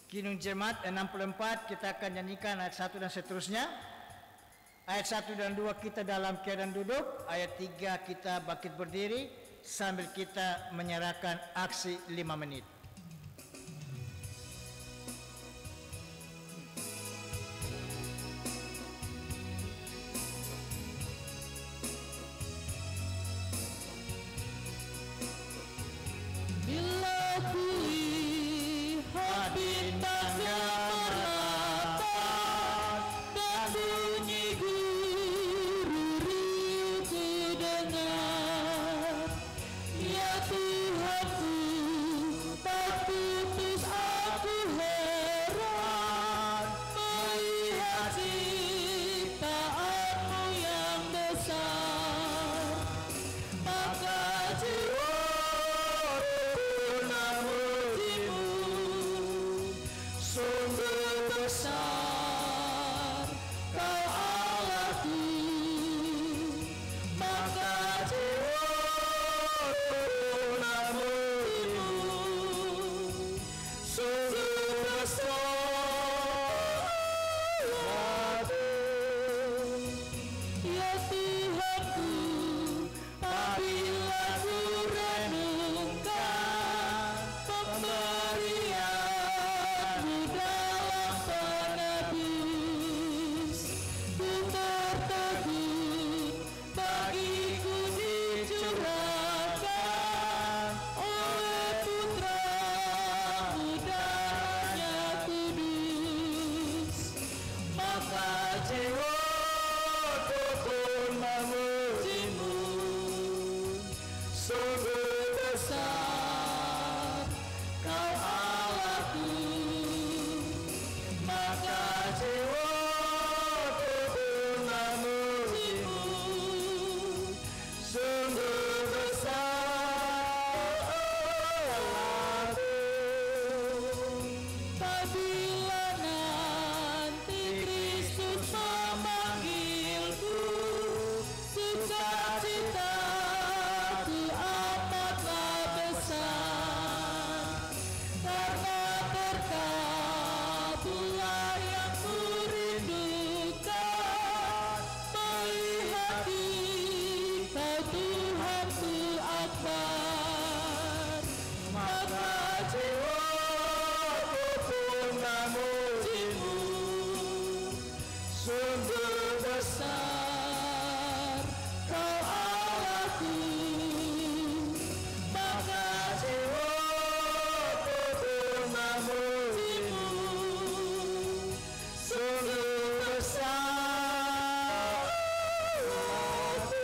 Kidung Jemaat 64 kita akan nyanyikan ayat 1 dan seterusnya. Ayat 1 dan 2 kita dalam keadaan duduk, ayat 3 kita bangkit berdiri sambil kita menyerahkan aksi 5 menit. Bila ku lihat bintang yang merata dan bunyi guru ku dengar, ya Tuhanku, tak putus aku heran melihat ciptaan-Mu yang besar. Maka jiwaku memuji-Mu, sungguh besar Kau Allahku. Maka jiwaku memuji-Mu, sungguh besar Allahku. Ya Tuhanku, apabila ku renungkan pemberian-Mu dalam penebus, ku tertegun bagiku dicurahkan oleh Putra-Mu darahnya kudus. Maka jiwaku pun memuji-Mu, sungguh besar Kau Allahku. Maka jiwaku pun memuji-Mu, sungguh besar Allahku. Apabila nanti Kristus memanggilku, sukacitaku amatlah besar, karena terkabulah yang kurindukan, melihat Dikau Tuhanku akbar. Maka jiwaku pun memuji-Mu, sungguh besar Kau Allahku. Maka jiwaku pun memuji-Mu, sungguh besar Allahku.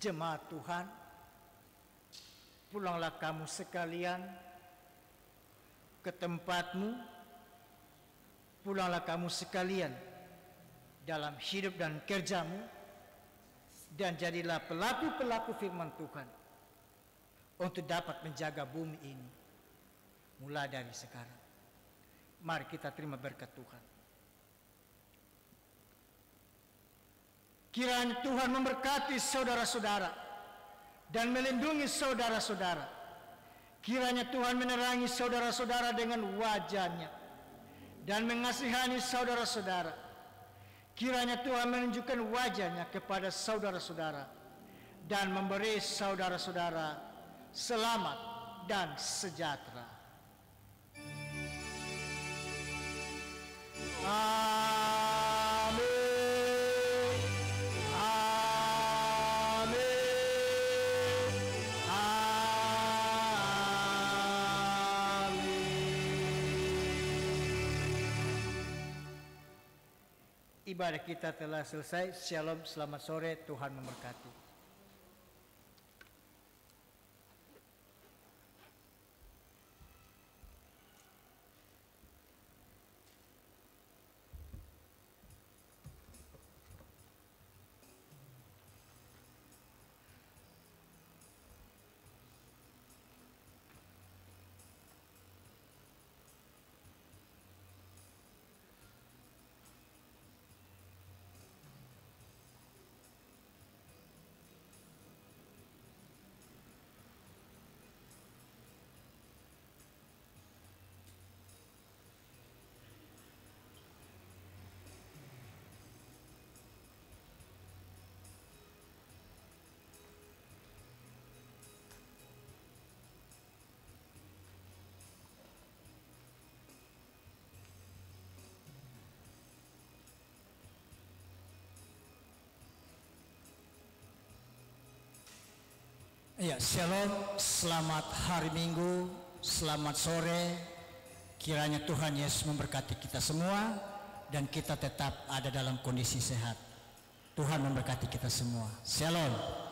Jemaat Tuhan, pulanglah kamu sekalian ke tempat-Mu, pulanglah kamu sekalian dalam hidup dan kerja-Mu, dan jadilah pelaku-pelaku firman Tuhan untuk dapat menjaga bumi ini mulai dari sekarang. Mari kita terima berkat Tuhan. Kiranya Tuhan memberkati saudara-saudara dan melindungi saudara-saudara. Kiranya Tuhan menerangi saudara-saudara dengan wajah-Nya dan mengasihani saudara-saudara. Kiranya Tuhan menunjukkan wajah-Nya kepada saudara-saudara dan memberi saudara-saudara selamat dan sejahtera. Amin. Ibadah kita telah selesai. Shalom, selamat sore, Tuhan memberkati. Ya, shalom, selamat hari Minggu, selamat sore. Kiranya Tuhan Yesus memberkati kita semua dan kita tetap ada dalam kondisi sehat. Tuhan memberkati kita semua. Shalom.